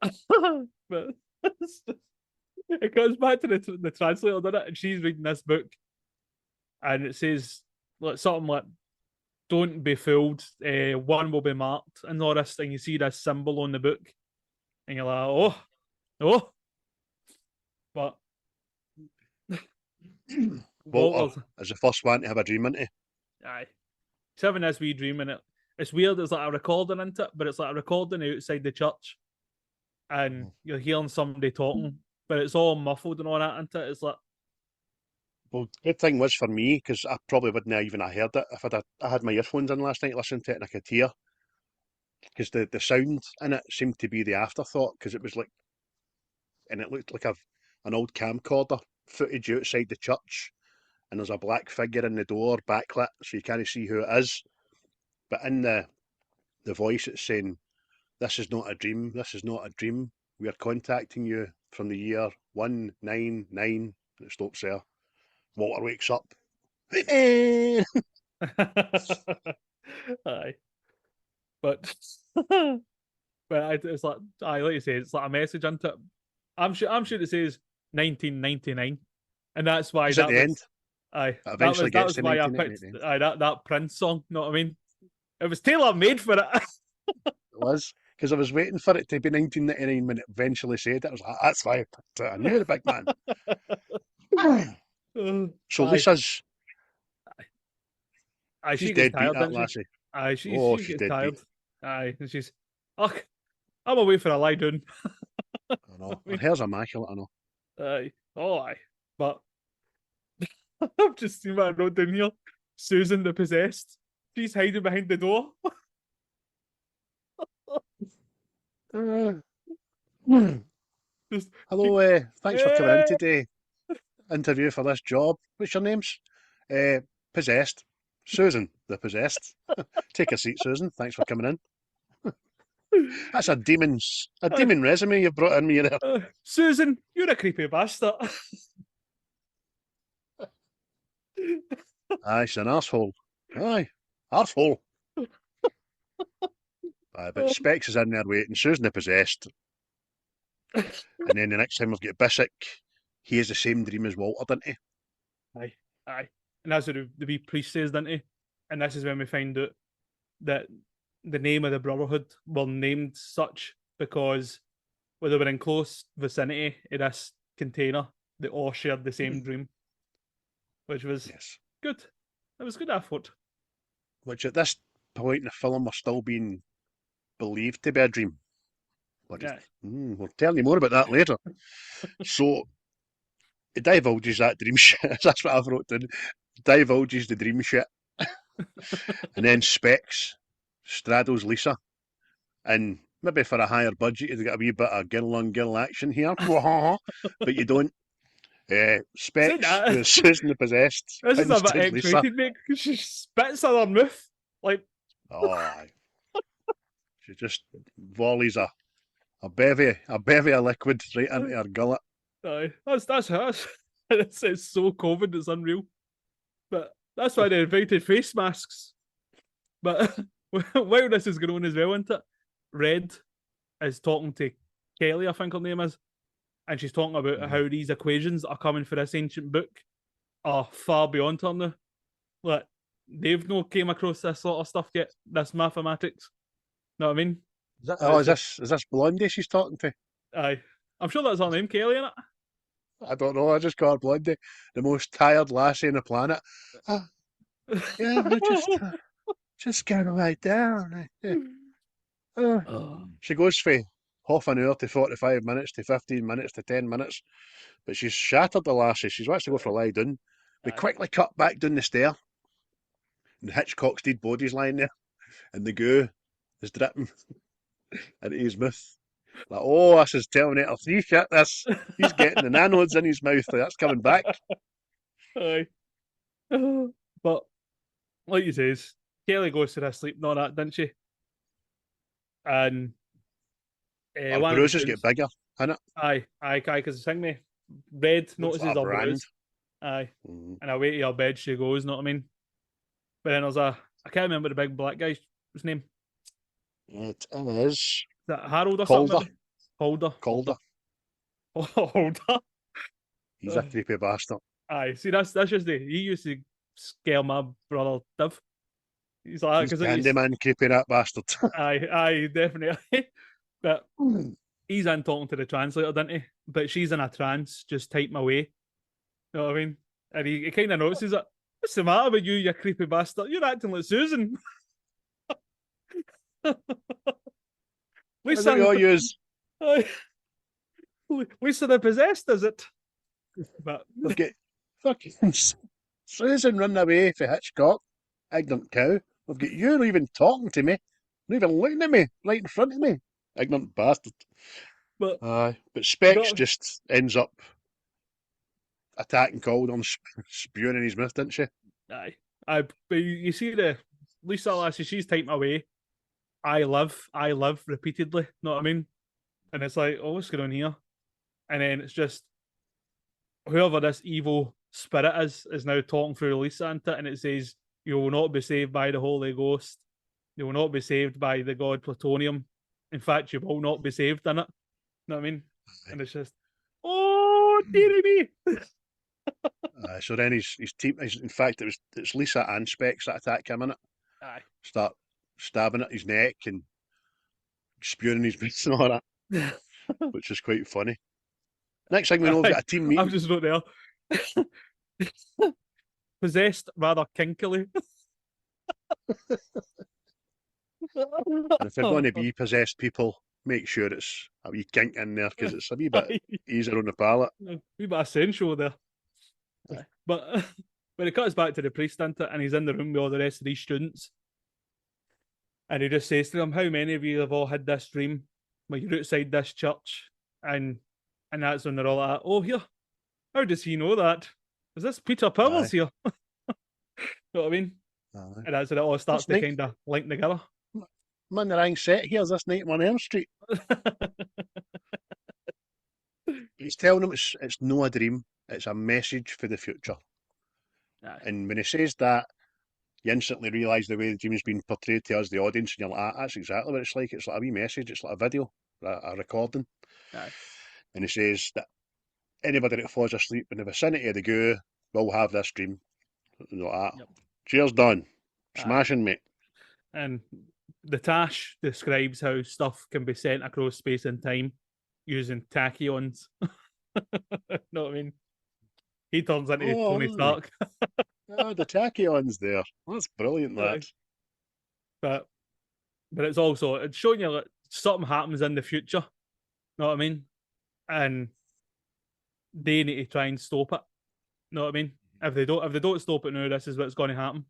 but it comes back to the translator, doesn't it? And she's reading this book, and it says like something like, "Don't be fooled. One will be marked," and all this thing. You see this symbol on the book, and you're like, oh. But Walter is the first one to have a dream into. aye, he's having this wee dream in it. It's weird. It's like a recording into it, but it's like a recording outside the church, and you're hearing somebody talking, but it's all muffled and all that into it. It's like, Well, good thing was for me, because I probably wouldn't have even heard it if I had my earphones in last night listening to it and I could hear. Because the sound in it seemed to be the afterthought, because it was like, and it looked like an old camcorder footage outside the church, and there's a black figure in the door backlit, so you can't see who it is. But in the voice, it's saying, "This is not a dream. This is not a dream. We are contacting you from the year 199." It stops there. Walter wakes up. aye, but it's like, aye, like you say, it's like a message into it. I'm sure it says 1999, and that's why It's at the end. Aye, It eventually that gets was to why I 1999 picked that Prince song. Know what I mean? It was tailor made for it. It was. Because I was waiting for it to be 1999 when it eventually said it. I was like, that's why I picked it. I knew the big man. So Aye. Lisa's Aye, she's she gets dead beat, tired, that doesn't she? lassie. Aye, she Oh, gets she's dead tired. beat. Aye, and she's, ugh, I'm away for a lie down. I know. Her hair's immaculate, I know. Aye. Oh, aye. But I've just seen what I wrote down here. Susan the Possessed. She's hiding behind the door. Just Hello, thanks for coming in today. Interview for this job. What's your names? Possessed. Susan, the Possessed. Take a seat, Susan. Thanks for coming in. That's a demon resume you've brought in me there. Susan, you're a creepy bastard. Aye, she's an arsehole. Aye, arsehole. Aye, but Specs is in there waiting. Susan the Possessed. And then the next time we've got Bissick, he has the same dream as Walter, doesn't he? Aye. And that's what the wee priest says, doesn't he? And this is when we find out that the name of the Brotherhood were named such because they were in close vicinity of this container. They all shared the same dream, which was good. It was good effort. Which at this point in the film are still being believed to be a dream. We'll tell you more about that later. So, it divulges that dream shit. That's what I've wrote down. Divulges the dream shit. And then Specs straddles Lisa. And maybe for a higher budget, you've got a wee bit of girl-on-girl action here. But you don't. Specs, who's Susan the Possessed. This is a bit X-rated, mate, because she spits on her mouth. Like... Oh, aye. She just volleys a bevy of liquid right into her gullet. Aye, that's her. It's so COVID, it's unreal. But that's why they invented face masks. But while this is going on as well, isn't it? Red is talking to Kelly, I think her name is, and she's talking about how these equations that are coming for this ancient book are far beyond her now. Like, they've no came across this sort of stuff yet, this mathematics. Know what I mean? Is this Blondie she's talking to? Aye. I'm sure that's her name, Kelly, innit? I don't know, I just call her Blondie. The most tired lassie on the planet. Yeah, I just get right down. She goes for half an hour to 45 minutes to 15 minutes to 10 minutes. But she's shattered the lassie. She's wants to go for a lie down. We quickly cut back down the stair. And Hitchcock's dead body's lying there. And the goo is dripping into his mouth. Like, oh, this is Terminator 3 shit, this. He's getting the nanodes in his mouth. Like, that's coming back. Aye. But, like you says, Kelly goes to her sleep and all that, didn't she? And... Her bruises get bigger, innit? Aye, because the thing me, Red notices her bruise. Aye. And away to her bed she goes, know what I mean? But then there's I can't remember the big black guy's name. It is... Is that Harold or Calder. something? Calder. Calder. He's a creepy bastard. Aye, see, that's just he used to scare my brother Div. He's like, he's Candyman creepy, that bastard. Aye, definitely. But he's in talking to the translator, didn't he? But she's in a trance, just typing away. You know what I mean? And he kind of notices it. What's the matter with you, you creepy bastard? You're acting like Susan. Lisa, all use. Lisa the Possessed, is it? But we've got fucking Susan running away for Hitchcock, ignorant cow. We've got you not even talking to me, not even looking at me, right in front of me, ignorant bastard. But Specs just ends up attacking Calder and spewing in his mouth, didn't she? Aye. But you see the Lisa lassie, she's typing away. I live repeatedly, know what I mean? And it's like, oh, what's going on here? And then it's just whoever this evil spirit is now talking through Lisa into it, and it says, you will not be saved by the Holy Ghost. You will not be saved by the god Plutonium. In fact, you will not be saved in it. Know what I mean? And it's just, oh, dearie me. So then his team, in fact, it's Lisa and Specs that attack him, innit? Aye. Start stabbing at his neck and spewing in his boots and all that, which is quite funny. Next thing we know, we've got a team meeting. I've just wrote there. Possessed rather kinkily. And if they're going to be possessed people, make sure it's a wee kink in there because it's a wee bit easier on the palate. A wee bit of sensual there. But when it cuts back to the priest, and he's in the room with all the rest of these students, and he just says to them, "How many of you have all had this dream where you're outside this church?" And that's when they're all like, "Oh, here, how does he know that? Is this Peter Powers here?" Know what I mean? Aye. And that's when it all starts That's to neat. kind of link together. I'm in the wrong set here. This night on Elm Street. He's telling them it's no a dream. It's a message for the future. Aye. And when he says that, you instantly realise the way the dream's been portrayed to us, the audience, and you're like, that's exactly what it's like. It's like a wee message. It's like a video, a recording. Aye. And he says that anybody that falls asleep in the vicinity of the goo will have this dream. And you're like, Yep. Cheers, Don. Aye. Smashing, mate. And the Tash describes how stuff can be sent across space and time using tachyons. Know what I mean? He turns into Tony Stark. Oh, the tachyons there. That's brilliant, that. But it's also it's showing you that something happens in the future. Know what I mean? And they need to try and stop it. Know what I mean? If they don't stop it now, this is what's going to happen.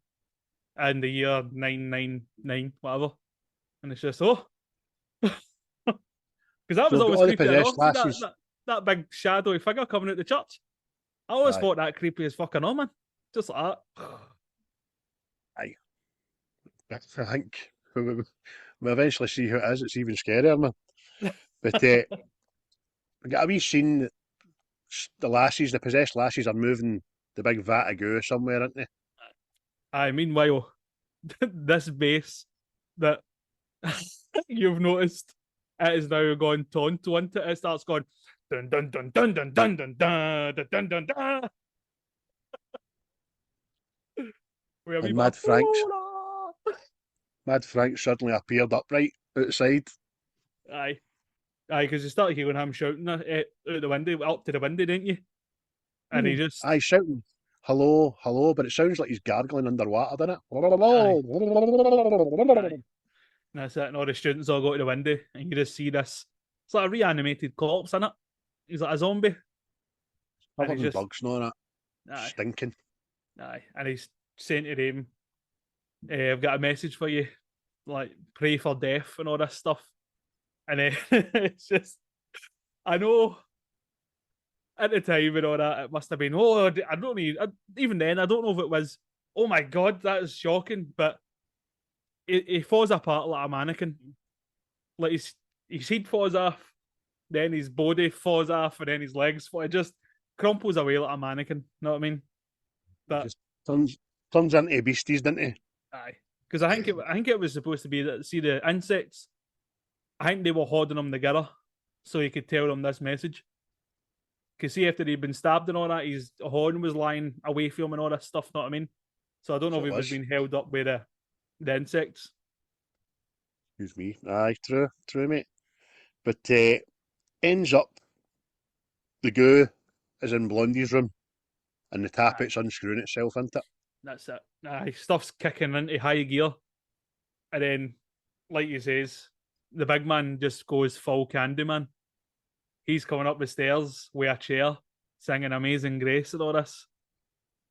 In the year 999, whatever. And it's just because that was always creepy enough. That big shadowy figure coming out the church. I always thought that creepy as fucking all, man. Just like that. Aye. I think we eventually see who it is. It's even scarier, man. But we got a wee scene that the possessed lassies are moving the big vat of goo somewhere, aren't they? Aye, meanwhile, this bass that you've noticed, it is now going tonto into it. It starts going dun dun dun dun dun dun dun dun dun dun dun dun. And Mad Frank suddenly appeared upright outside. Aye, because you start hearing him shouting out the window, up to the window, didn't you? And he just shouting hello, hello, but it sounds like he's gargling underwater, doesn't it? And that's it, and all the students all go to the window, and you just see this. It's like a reanimated corpse, isn't it? He's like a zombie. Covered in bugs and all that. Aye. Stinking. Aye, and he's saying to them, I've got a message for you, like pray for death and all this stuff. And it's just, I know at the time and all that, it must have been, I don't know, even then, I don't know if it was, oh my God, that is shocking, but he falls apart like a mannequin. Like his head falls off, then his body falls off, and then his legs fall. It just crumples away like a mannequin. Know what I mean? But just turns into beasties, doesn't he? Aye, because I think it was supposed to be that see the insects. I think they were holding them together so he could tell them this message. Because see, after he'd been stabbed and all that, his horn was lying away from him and all that stuff. Know what I mean? So I don't know if he was being held up by the insects. Excuse me. Aye, true, mate. But ends up the goo is in Blondie's room, and the tappet's unscrewing itself, isn't it? That's it. Aye, stuff's kicking into high gear, and then, like you says, the big man just goes full Candyman. He's coming up the stairs with a chair, singing Amazing Grace and all this,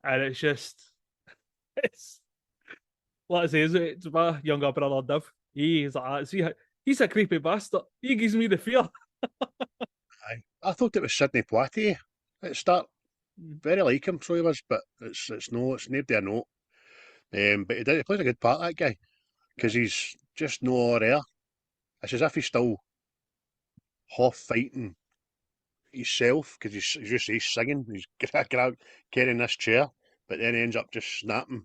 and it's just, it's like I say, it's my younger brother Div. He's like, see, he's a creepy bastard. He gives me the fear. Aye, I thought it was Sidney Poitier at the start. Very like him, so he was, but it's nobody I know. But he plays a good part, that guy, because he's just no rare. It's as if he's still half fighting himself, because he's singing, he's carrying this chair, but then he ends up just snapping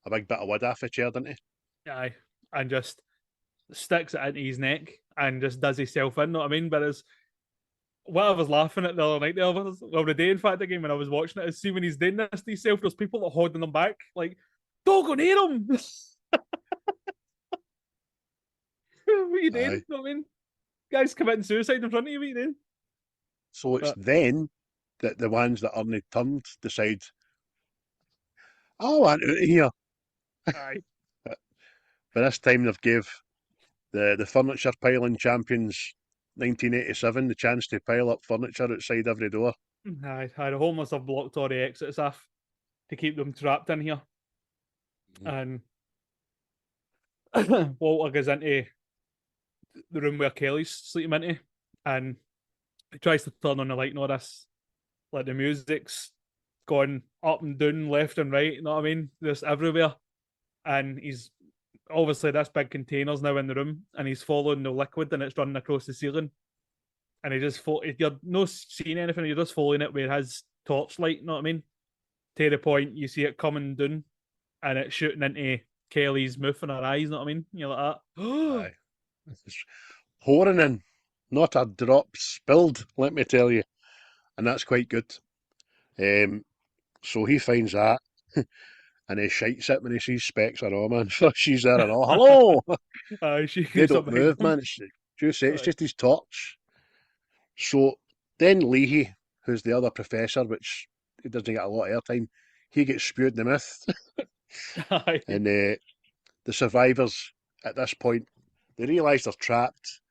a big bit of wood off the chair, doesn't he? Aye, and just sticks it into his neck and just does himself in, know what I mean? But it's what I was laughing at the other night, the day, in fact, again, when I was watching it, is see when he's doing this to himself, there's people that are holding him back, like, don't go near him! What are you doing? You know what I mean? Guys committing suicide in front of you, what are you doing? So it's then that the ones that aren't turned decide, I want out of here. Aye. But this time they've gave the furniture piling champions 1987, the chance to pile up furniture outside every door. Aye, the homeless have blocked all the exits off to keep them trapped in here. And Walter goes into the room where Kelly's sleeping into, and he tries to turn on the light and all this. Like the music's going up and down, left and right, you know what I mean? Just everywhere. And he's obviously this big container's now in the room, and he's following the liquid and it's running across the ceiling. And he just you're not seeing anything, you're just following it with his torchlight, you know what I mean? To the point you see it coming down and it's shooting into Kelly's mouth and her eyes, you know what I mean? You're like that. Aye. It's pouring in, not a drop spilled, let me tell you. And that's quite good. So he finds that and he shites it when he sees Specs or all, man. She's there and all, hello! She They gets don't up move, behind him. man. It's just his torch. So then Leahy, who's the other professor, which he doesn't get a lot of airtime, he gets spewed in the mouth. Aye. And the survivors at this point, they realise they're trapped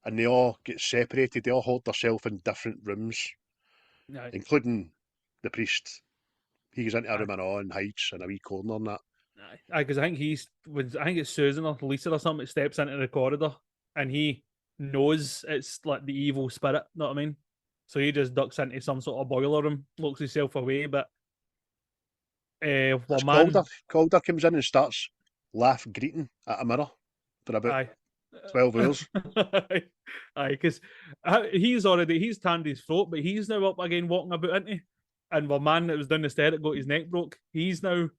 and they all get separated. They all hold themselves in different rooms, Aye. including the priest. He goes into a room and all and hides in a wee corner and that. Aye, because I think it's Susan or Lisa or something that steps into the corridor and he knows it's like the evil spirit, know what I mean? So he just ducks into some sort of boiler room, locks himself away, but It's man, Calder comes in and starts greeting at a mirror for about aye. 12 hours. Aye, because he's tanned his throat, but he's now up again walking about, isn't he? And the man that was down the stair that got his neck broke, he's now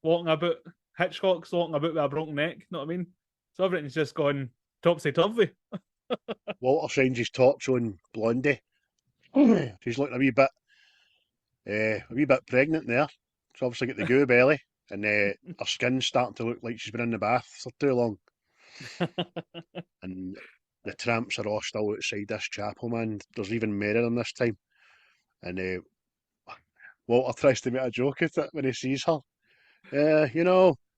walking about. Hitchcock's walking about with a broken neck, you know what I mean? So everything's just gone topsy-turvy. Walter shines his torch on Blondie. She's looking a wee bit pregnant there. She's obviously got the goo belly, and her skin's starting to look like she's been in the bath for too long. And the tramps are all still outside this chapel, man. There's even Mary in this time. And Walter tries to make a joke at it when he sees her.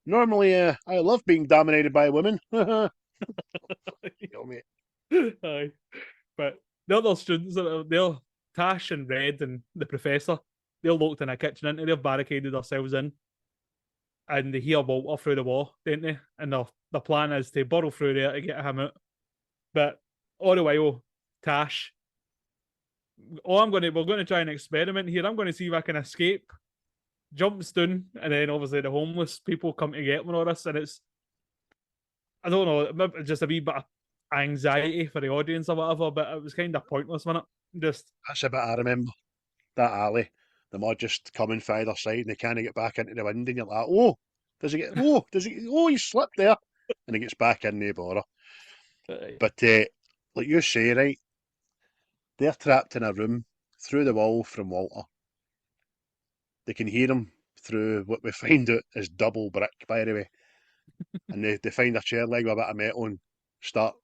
Normally I love being dominated by women. You know, mate. Aye. But the other students, they're Tash and Red and the professor, they're locked in a kitchen, into they've barricaded themselves in. And they hear Walter through the wall, don't they? And the plan is to burrow through there to get him out. But all the while, Tash, we're going to try an experiment here. I'm going to see if I can escape. Jumps down, and then obviously the homeless people come to get me all this, and it's, I don't know, just a wee bit of anxiety for the audience or whatever, but it was kind of pointless, wasn't it? Just That's a bit I remember. That alley. Them all just coming from either side and they can't get back into the wind and you're like, he slipped there. And he gets back in the border. But like you say, right, they're trapped in a room through the wall from Walter. They can hear him through what we find out is double brick, by the way. And they find a chair leg with a bit of metal and start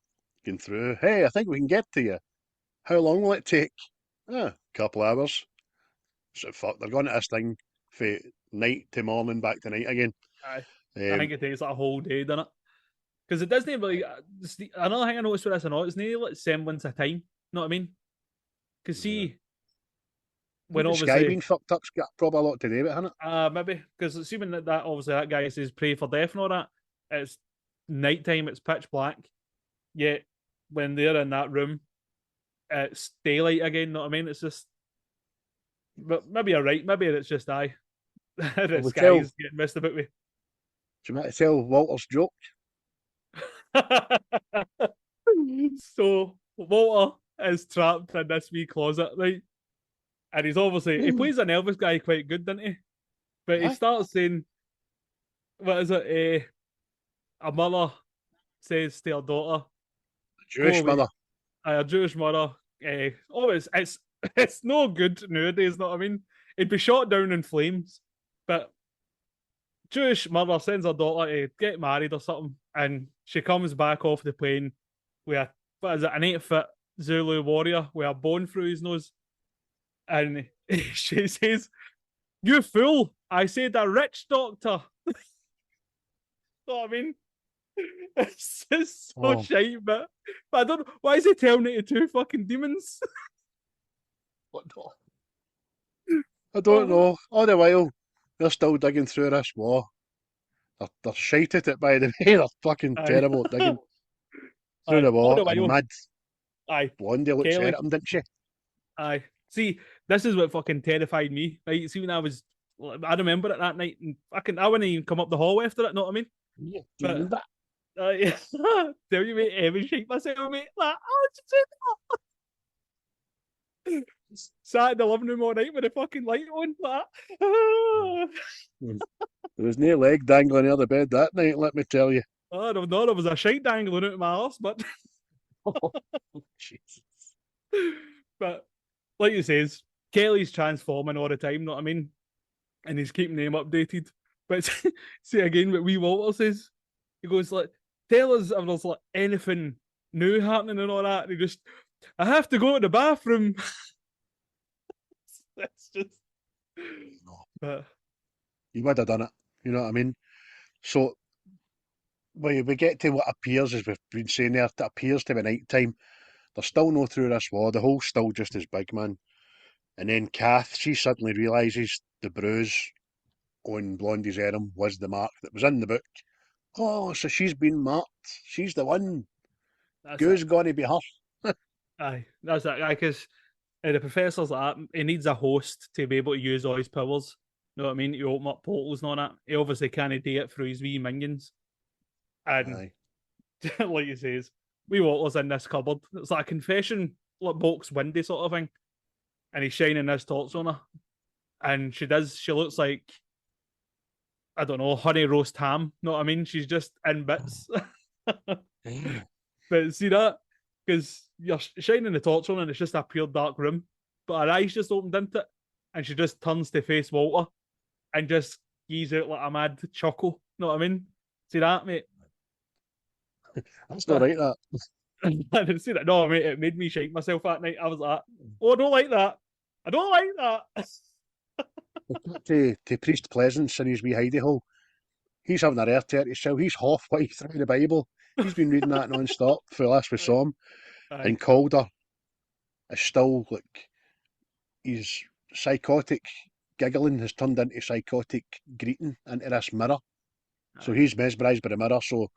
going through. Hey, I think we can get to you. How long will it take? A couple hours. So fuck, they're going to this thing for night to morning, back to night again. Aye. I think it takes like a whole day, doesn't it? Because it doesn't really. Another thing I noticed with this or not, it's not like semblance of time. You know what I mean? Because see, when the obviously sky being fucked up's got probably a lot to do with it, hasn't it? maybe because assuming that obviously that guy says pray for death and all that, it's nighttime, it's pitch black. Yet when they're in that room, it's daylight again. You know what I mean? It's just. But maybe you're right. Maybe it's just the skies getting messed about with. Do you want to tell Walter's joke? So Walter is trapped in this wee closet, right? And he's obviously he plays an Elvis guy quite good, doesn't he? But he starts saying, "What is it? A mother says to her daughter, Jewish mother, a Jewish mother. It's no good nowadays. Know what I mean? He'd be shot down in flames, but." Jewish mother sends her daughter to get married or something, and she comes back off the plane with an 8-foot Zulu warrior with a bone through his nose. And she says, "You fool, I said a rich doctor." Know what I mean? It's just so Oh. shite, but I don't know. Why is he telling it to two fucking demons? What the- I don't know. All the while, they're still digging through this wall. They're shite at it, by the way. They're fucking Aye. terrible at digging through Aye. the All wall. the And while. Mad Aye. Blondie looks Kelly. at him, didn't she? Aye. See, this is what fucking terrified me. Right? See, when I remember it that night, and I wouldn't even come up the hall after it. Know what I mean? Yeah, But- that. Yeah. Tell you, mate, I was shake myself, mate. Like, oh, just sat in the living room all night with the fucking light on. Like, There was no leg dangling out of the bed that night, let me tell you. I don't know, there was a shite dangling out of my arse, but Jesus. but like you says, Kelly's transforming all the time, know what I mean? And he's keeping them updated. But see again what Wee Walter says. He goes like, tell us if there's like anything new happening and all that. And he just, I have to go to the bathroom. That's just but He would have done it. You know what I mean? So we get to what appears, as we've been saying there, it appears to be night time. There's still no through this wall. The hole's still just as big, man. And then Kath, she suddenly realises the bruise on Blondie's arm was the mark that was in the book. Oh, so she's been marked. She's the one. that's Who's it. going to be her? Aye, that's it. Because the professor's like that. He needs a host to be able to use all his powers. You know what I mean? To open up portals and all that. He obviously can't do it through his wee minions. And Aye. like you says, Wee Walter's in this cupboard. It's like a confession, like box window sort of thing. And he's shining his torch on her. And she looks like, I don't know, honey roast ham. Know what I mean? She's just in bits. Yeah. But see that? Because you're shining the torch on and it's just a pure dark room. But her eyes just opened into it. And she just turns to face Walter and just gives out like a mad chuckle. Know what I mean? See that, mate? That's not right, that. I didn't see that. No, mate, it made me shake myself that night. I was like, oh, I don't like that. I don't like that. To Priest Pleasance in his wee hidey hole. He's having a rare to himself. He's halfway through the Bible. He's been reading that non-stop for the last we saw him. Aye. And Calder is still like, his psychotic giggling has turned into psychotic greeting into this mirror. So he's mesmerised by the mirror. So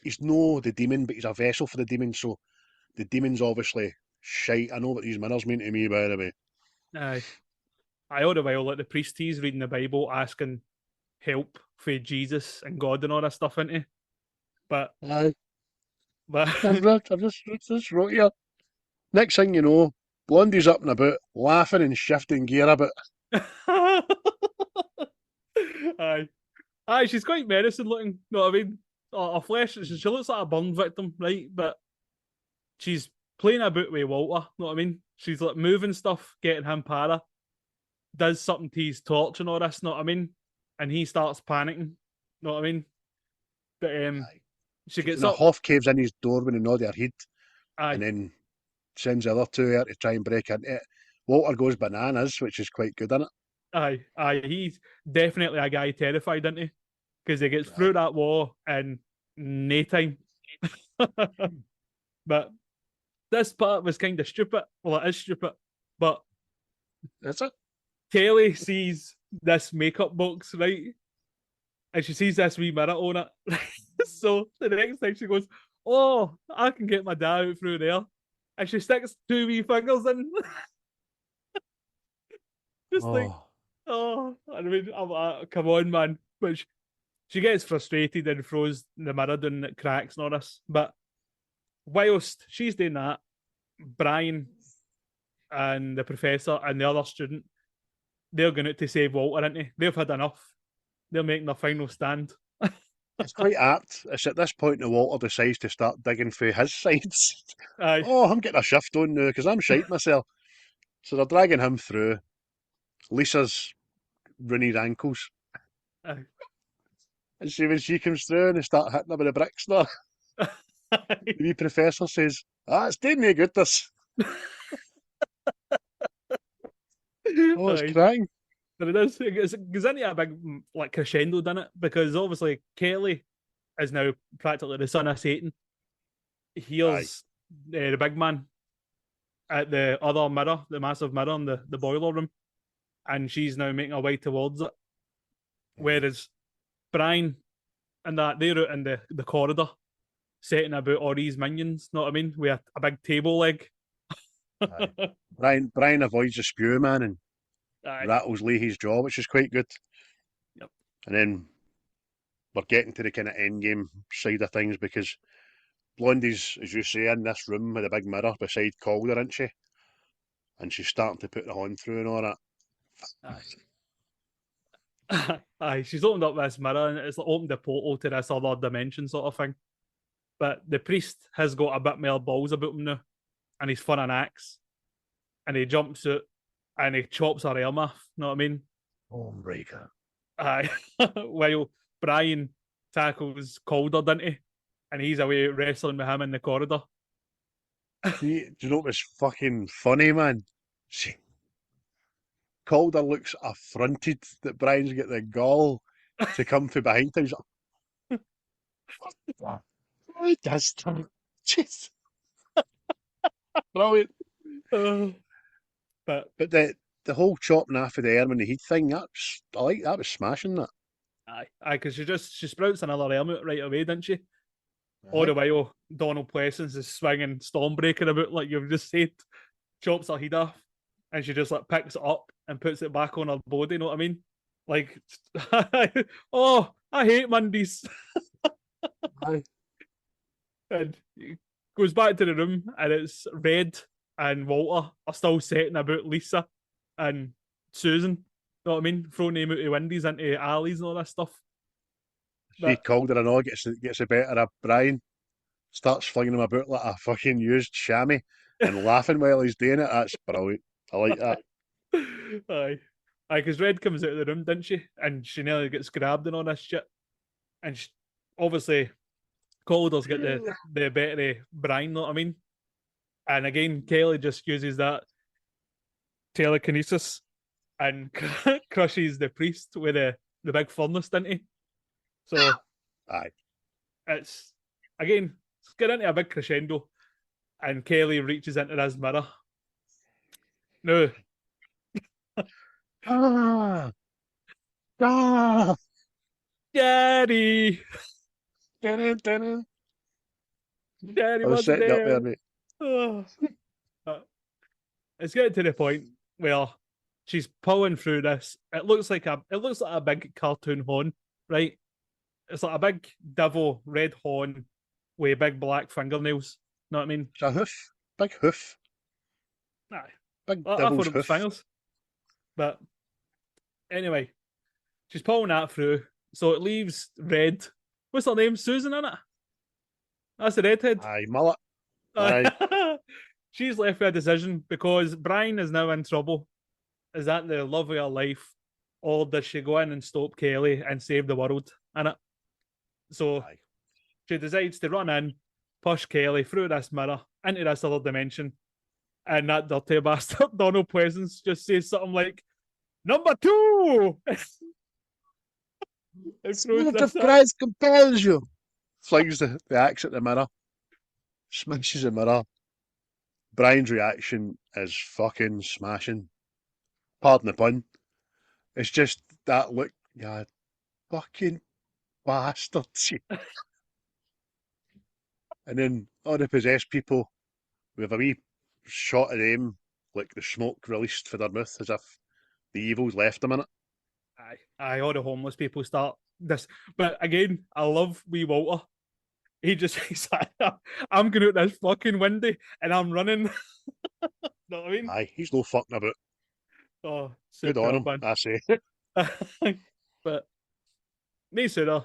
he's no the demon, but he's a vessel for the demon. So the demon's obviously shite. I know what these mirrors mean to me, by the way. Aye. I all the while like the priest he's reading the Bible asking help for Jesus and God and all that stuff into. But Aye. but I've just wrote here. Next thing you know, Blondie's up and about, laughing and shifting gear a bit. aye. Aye, she's quite menacing looking, know what I mean? Her flesh, she looks like a burn victim, right? But she's playing about with Walter, know what I mean? She's like moving stuff, getting him para, does something to his torch and all this, know what I mean? And he starts panicking, know what I mean? But Aye. she gets And up. half caves in his door when he nod her head, Aye. and then sends the other two there to try and break into it. Walter goes bananas, which is quite good, isn't it? Aye, he's definitely a guy terrified, isn't he? Because he gets through that wall in no time. But this part was kind of stupid. Well, it is stupid. But That's it. Kelly sees this makeup box, right? And she sees this wee mirror on it. So the next time she goes, oh, I can get my dad out through there. And she sticks two wee fingers in. Just like, oh, I mean, I'm like, come on, man. But she gets frustrated and throws the mirror down and it cracks and all this. But whilst she's doing that, Brian and the professor and the other student, they're going out to save Walter, aren't they? They've had enough. They're making their final stand. It's quite apt. It's at this point that Walter decides to start digging through his sides. Aye. Oh, I'm getting a shift on now because I'm shite myself. So they're dragging him through. Lisa's running his ankles. Aye. And see when she comes through and they start hitting her with the bricks there, the wee professor says, it's doing me good, this. Oh, it's Aye. crying. But it is. It goes into a big like crescendo, doesn't it? Because obviously Kelly is now practically the son of Satan, hears the big man at the other mirror, the massive mirror in the boiler room, and she's now making her way towards it. Whereas Brian and that, they're out in the corridor setting about all these minions, know what I mean? With a big table leg. Brian avoids the spew man and Aye. rattles Leahy's jaw, which is quite good. Yep. And then we're getting to the kind of end game side of things because Blondie's, as you say, in this room with a big mirror beside Calder, isn't she? And she's starting to put the horn through and all that. Aye. Aye, she's opened up this mirror and it's opened a portal to this other dimension sort of thing. But the priest has got a bit more balls about him now, and he's fun an axe, and he jumps out and he chops her arm off. Know what I mean? Homebreaker. Aye. While Brian tackles Calder, doesn't he? And he's away wrestling with him in the corridor. See, do you know what was fucking funny, man? See, Calder looks affronted that Brian's got the gall to come from behind him. He's like, who does that? Jeez. Brilliant. But the whole chopping off of the arm and the heat thing, that was smashing that. aye, because she sprouts another arm out right away, doesn't she? All the while, Donald Pleasance is swinging Stormbreaker about like you've just said, chops her head off, and she just like picks it up and puts it back on her body. You know what I mean? Like, oh, I hate Mondays. Aye. And he goes back to the room, and it's Red and Walter are still setting about Lisa and Susan. You know what I mean? Throwing them out of windows into alleys and all that stuff. See, Calder and all gets the better of Brian, starts flinging him about like a fucking used chamois and laughing while he's doing it. That's brilliant. I like that. Aye, because Red comes out of the room, didn't she? And she nearly gets grabbed and all this shit. And obviously, Calder's got the better of Brian, know what I mean? And again, Kelly just uses that telekinesis and crushes the priest with the big furnace, didn't he? So, aye, it's getting into a big crescendo, and Kelly reaches into his mirror. No. Daddy! Dun-dun. Daddy I was wasn't setting up there, there. mate. Oh. It's getting to the point where she's pulling through this. It looks like a big cartoon horn, right? It's like a big devil red horn with big black fingernails. Know what I mean? It's a hoof, big hoof, Aye. big I devil's thought it was hoof. fingers. But anyway, she's pulling that through. So it leaves Red. What's her name? Susan, in it? That's the redhead. Aye, mullet. Aye. She's left with a decision because Brian is now in trouble. Is that the love of her life? Or does she go in and stop Kelly and save the world in it? So Aye. she decides to run in, push Kelly through this mirror into this other dimension. And that dirty bastard, Donald Pleasance, just says something like, "Number 2! Spirit of Christ compels you. Flings the axe at the mirror, smashes the mirror. Brian's reaction is fucking smashing. Pardon the pun. It's just that look, yeah, fucking bastards. And then all the possessed people, we have a wee shot of them, like the smoke released for their mouth, as if the evil's left them in it. Aye, all the homeless people start this. But again, I love wee Walter. He just says, I'm going out this fucking window and I'm running. Know what I mean? Aye, he's no fucking about. Oh, Good on him, man. I say. But no sooner,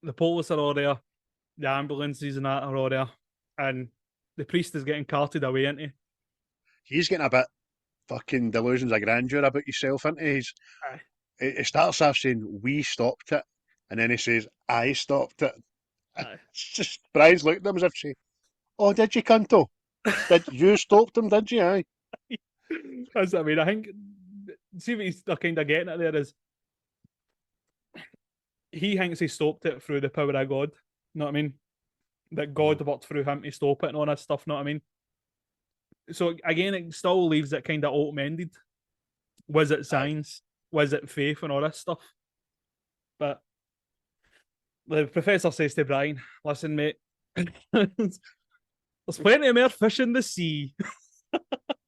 the police are all there, the ambulances and that are all there, and the priest is getting carted away, isn't he? He's getting a bit fucking delusions of grandeur about himself, isn't he? Aye. He starts off saying, we stopped it, and then he says, I stopped it. Aye. It's just, Brian's looked at him as if saying, oh, did you, cunto? Did you stop him, did you? Aye. That's what I mean. I think, see what he's kind of getting at there is, he thinks he stopped it through the power of God. You know what I mean? That God worked through him to stop it and all that stuff. You know what I mean? So again, it still leaves it kind of open-ended. Was it science? Was it faith and all this stuff? But the professor says to Brian, listen, mate, there's plenty more fish in the sea.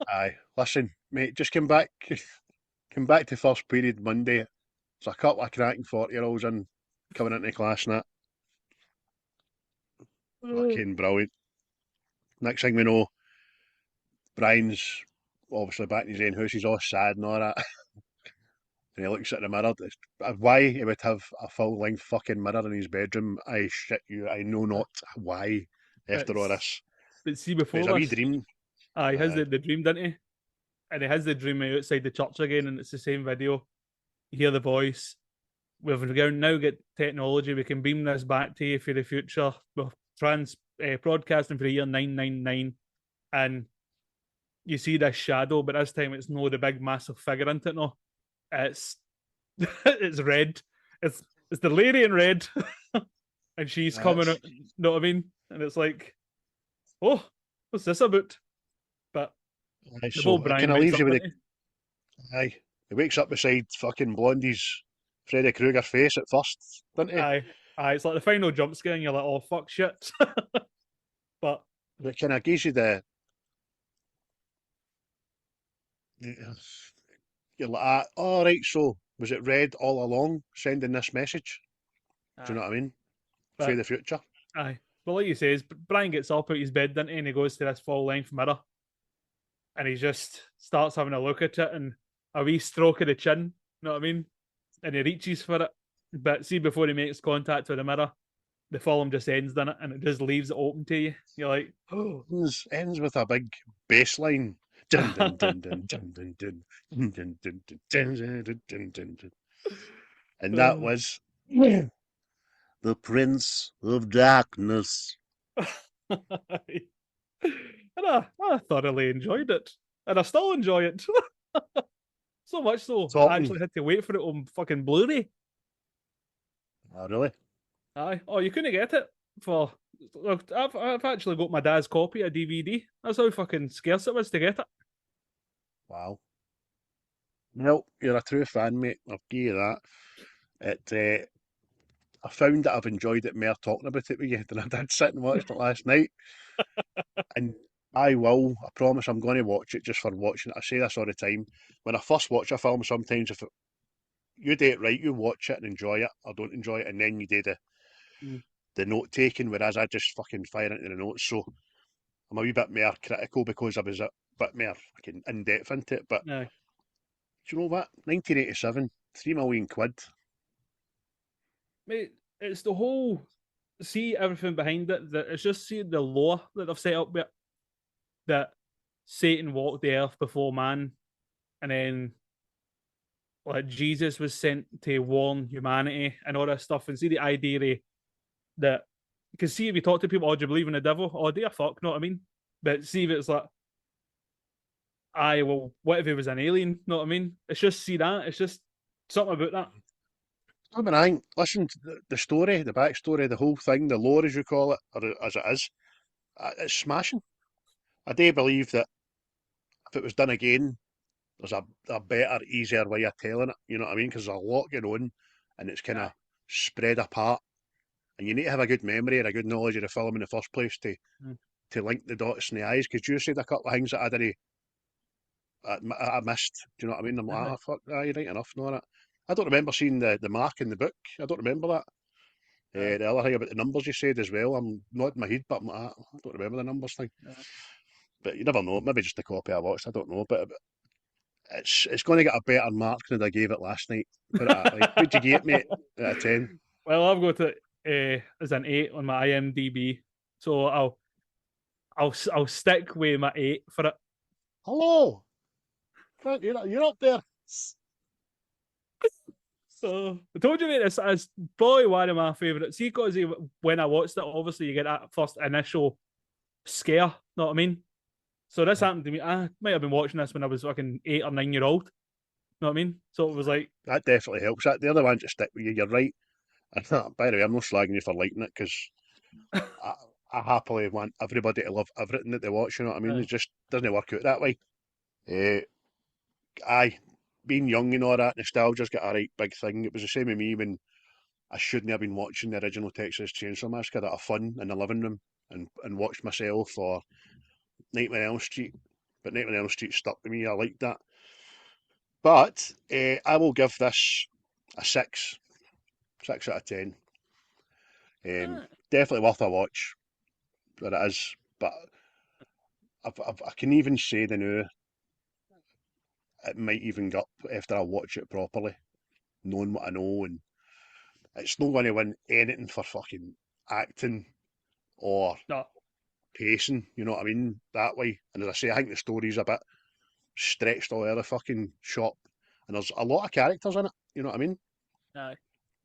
Aye, listen, mate, just come back to first period Monday. There's a couple of cracking 40-year-olds in coming into class and that. Fucking brilliant. Next thing we know, Brian's obviously back in his own house, he's all sad and all that. And he looks at the mirror. Why he would have a full-length fucking mirror in his bedroom, I shit you, I know not why, after all this. But see, before It's a wee this, dream. he has the dream, doesn't he? And he has the dream outside the church again, and it's the same video. You hear the voice. We've now got technology. We can beam this back to you for the future. We're broadcasting for the year 999, and you see this shadow, but this time it's no the big massive figure into it. No, it's it's red. It's the lady in red, and she's coming out. You know what I mean? And it's like, oh, what's this about? But So it kind of leaves you with aye. He wakes up beside fucking Blondie's Freddy Krueger face at first, doesn't he? Aye, it's like the final jump scare, and you're like, oh fuck shit. But it kind of gives you the you're like, oh right, so was it red all along, sending this message? Do you know what I mean? For the future. Aye. But like you say, Brian gets up out his bed, doesn't he? And he goes to this full-length mirror. And he just starts having a look at it and a wee stroke of the chin. You know what I mean? And he reaches for it. But see, before he makes contact with the mirror, the film just ends, doesn't it? And it just leaves it open to you. You're like, oh. Ends with a big bass line. Dun, dun, dun, dun, dun, dun, dun, dun, dun, dun, dun, dun, dun, dun, dun. And that was the Prince of Darkness. And I thoroughly enjoyed it. And I still enjoy it. So much so, I actually had to wait for it on fucking Blu-ray. Oh, really? Aye. Oh, you couldn't get it for... Look, I've actually got my dad's copy of DVD. That's how fucking scarce it was to get it. Wow. Well, you're a true fan, mate. I'll give you that. I found that I've enjoyed it more talking about it with you than I did sitting and watched it last night. And I promise I'm going to watch it just for watching it. I say this all the time. When I first watch a film, sometimes if you do it right, you watch it and enjoy it, or don't enjoy it, and then you do the note taking, whereas I just fucking fire into the notes. So I'm a wee bit more critical because I was a bit more fucking in depth into it. But do you know what? 1987, £3 million. Mate, it's the whole everything behind it. That it's just the law that they've set up with that Satan walked the earth before man, and then like Jesus was sent to warn humanity and all that stuff. And see the idea that, because see if you talk to people, oh, do you believe in the devil? Oh, do you fuck? Know what I mean? But see if it's like, well, what if he was an alien? Know what I mean? It's just it's just something about that. I mean, listen to the story, the backstory, the whole thing, the lore as you call it, or as it is, it's smashing. I do believe that if it was done again, there's a better, easier way of telling it, you know what I mean? Because there's a lot going on, and it's kind of spread apart, and you need to have a good memory and a good knowledge of the film in the first place to link the dots in the eyes, because you said a couple of things that I missed, do you know what I mean? I'm like, fuck, you're right enough, no, that. I don't remember seeing the mark in the book. I don't remember that. The other thing about the numbers you said as well, I'm nodding my head, but I'm like, I don't remember the numbers thing. But you never know. Maybe just a copy I watched. I don't know. But it's going to get a better mark than I gave it last night. Put it that way. What'd you give it, mate? Out of 10? Well, I've got it as an 8 on my IMDb, so I'll stick with my 8 for it. Hello, Frank, you're up there. So I told you, mate, it's probably one of my favourites. See, because when I watched it, obviously you get that first initial scare. Know what I mean? So this happened to me. I might have been watching this when I was fucking 8 or 9 year old. Know what I mean? So it was like that definitely helps. That the other ones that stick with you. You're right. By the way, I'm not slagging you for liking it because I happily want everybody to love everything that they watch. You know what I mean? Aye. It just doesn't work out that way. Aye, being young and all that, nostalgia's got a right big thing. It was the same with me when I shouldn't have been watching the original Texas Chainsaw Massacre out of fun in the living room and watched myself or Nightmare on Elm Street. But Nightmare on Elm Street stuck to me. I liked that. But I will give this a 6 out of 10. Aye. Definitely worth a watch. That it is. But I can even say the new it might even go up after I watch it properly, knowing what I know, and it's not going to win anything for fucking acting or No. pacing. You know what I mean? That way. And as I say, I think the story's a bit stretched all over the fucking shop, and there's a lot of characters in it. You know what I mean? Aye.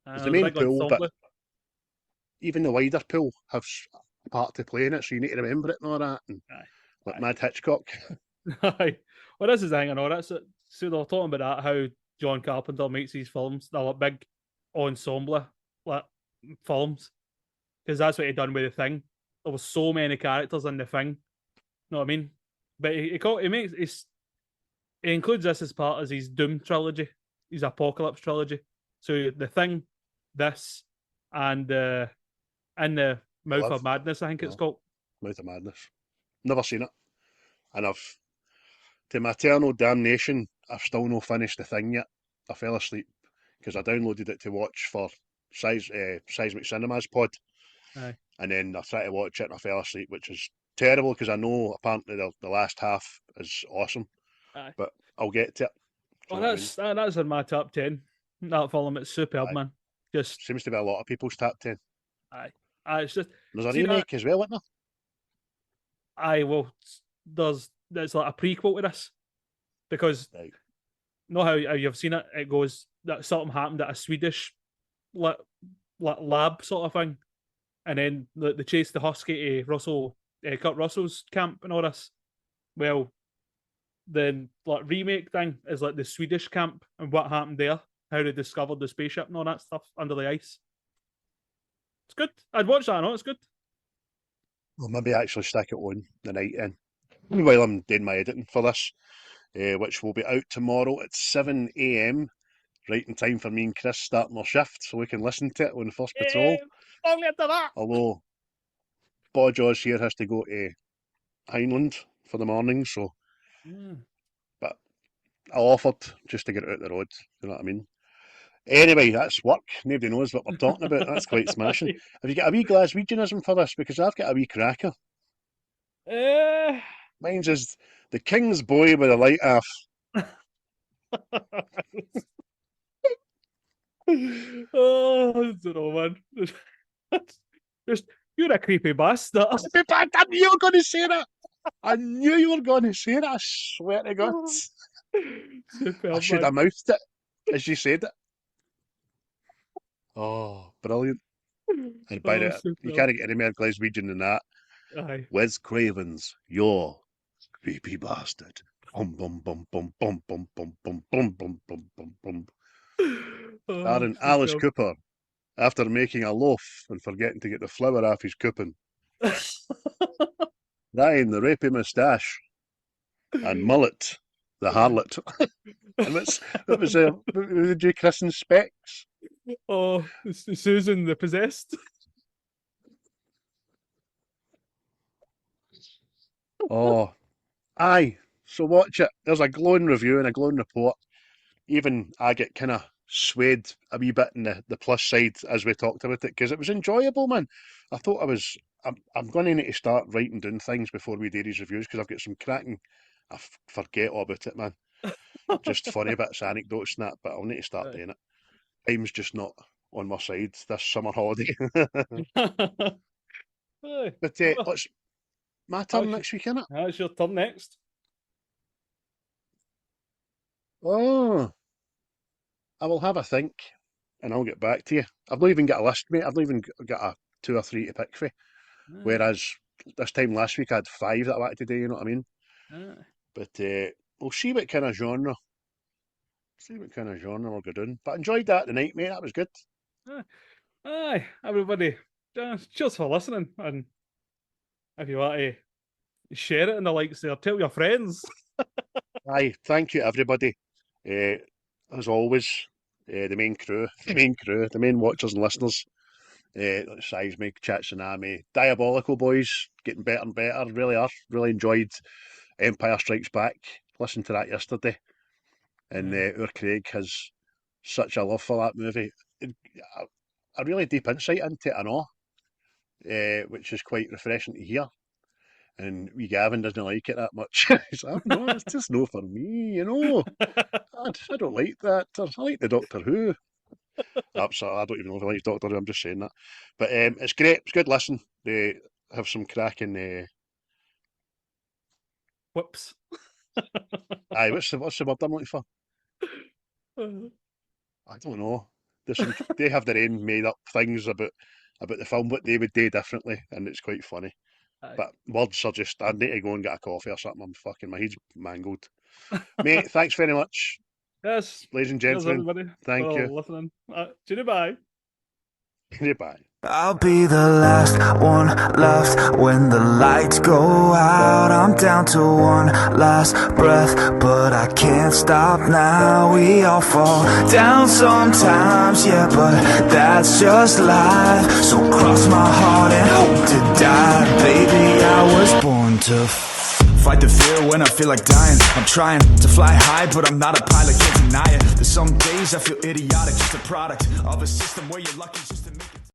There's I the was a main big pool, but ensemble. even the wider pool has a part to play in it, so you need to remember it and all that. And Aye. like Aye. Mad Hitchcock. Aye. Well, this is the thing, I know. That's it. So they're talking about that, how John Carpenter makes these films. They're like big ensemble like films. Because that's what he done with The Thing. There was so many characters in The Thing. You know what I mean? But he includes this as part of his Doom trilogy, his Apocalypse trilogy. So The Thing, this, and In the Mouth Live. of Madness, I think it's No. called. Mouth of Madness. Never seen it. And to my eternal damnation, I've still not finished The Thing yet. I fell asleep because I downloaded it to watch for Seismic Cinemas pod. Aye. And then I tried to watch it and I fell asleep, which is terrible because I know apparently the last half is awesome. Aye. But I'll get to it. Oh, that's in my top 10. That film, it's superb, Aye. man. Just Seems to be a lot of people's top 10. aye. It's just There's a see that. remake as well, isn't there? Aye, well, there's like a prequel to this because Right. know how you've seen it. It goes that something happened at a Swedish lab sort of thing, and then they chase the husky to Kurt Russell's camp and all this. Well, the remake thing is like the Swedish camp and what happened there, how they discovered the spaceship and all that stuff under the ice. It's good. I'd watch that. I know it's good. Well, maybe actually stick it on the night in while I'm doing my editing for this, which will be out tomorrow at 7 a.m. Right in time for me and Chris starting our shift, so we can listen to it on the first patrol. Long after that. Although Bodjaws here has to go to Hindland for the morning, so but I offered just to get it out the road. You know what I mean? Anyway, that's work. Nobody knows what we're talking about. That's quite smashing. Have you got a wee Glaswegianism for this? Because I've got a wee cracker. Mine's is the King's Boy with a light off. Oh, I don't know, man. Just you're a creepy bastard. I knew you were going to say that. I knew you were going to say that. I swear to God. Superb, I should man. have mouthed it as you said it. Oh, brilliant. And by the you superb. can't get any more Glaswegian than that. Aye. Wes Cravens, you're creepy bastard. Bum bum bum bum bum bum bum bum bum bum bum bum bum. Starring Alice superb. Cooper after making a loaf and forgetting to get the flour off his coupon. Ryan, the rapey moustache, and Mullet, the harlot. And what was J. Christen Specs? Oh, Susan the Possessed. Oh, aye. So watch it. There's a glowing review and a glowing report. Even I get kind of swayed a wee bit in the plus side as we talked about it because it was enjoyable, man. I thought I'm going to need to start writing down things before we do these reviews because I've got some cracking. I forget all about it, man. Just funny bits, anecdotes and that, but I'll need to start doing it. Time's just not on my side this summer holiday. But let's my turn next week, innit? It's your turn next. Oh, I will have a think and I'll get back to you. I've not even got a list, mate. I've not even got a 2 or 3 to pick for. Whereas this time last week I had 5 that I wanted to do, you know what I mean? But we'll see what kind of genre. See what kind of genre we'll go doing. But I enjoyed that tonight, mate. That was good. Aye, everybody, cheers for listening. And if you want to share it in the likes there, tell your friends. Aye, thank you everybody. As always, the main crew, the main watchers and listeners. Seismic, Chat Tsunami, Diabolical boys, getting better and better. Really are. Really enjoyed Empire Strikes Back. Listened to that yesterday, and our Craig has such a love for that movie. A really deep insight into it, I know, which is quite refreshing to hear. And wee Gavin doesn't like it that much. He's like, no, it's just no for me, you know. I don't like that. I like the Doctor Who. Absolutely, I don't even know if I like Doctor Who, I'm just saying that. But it's great, it's good listen. They have some cracking... Whoops. Aye, what's the word I'm looking for? I don't know. They have their own made up things about the film, what they would do differently, and it's quite funny. Aye. But words are just, I need to go and get a coffee or something. My head's mangled. Mate, thanks very much. Yes. Ladies and Cheers, gentlemen, everybody. thank you. Listening. Goodbye. Goodbye. I'll be the last one left when the lights go out. I'm down to one last breath, but I can't stop now. We all fall down sometimes, yeah, but that's just life. So cross my heart and hope to die. Baby, I was born to fight the fear when I feel like dying. I'm trying to fly high, but I'm not a pilot, can't deny it. There's some days I feel idiotic, just a product of a system where you're lucky just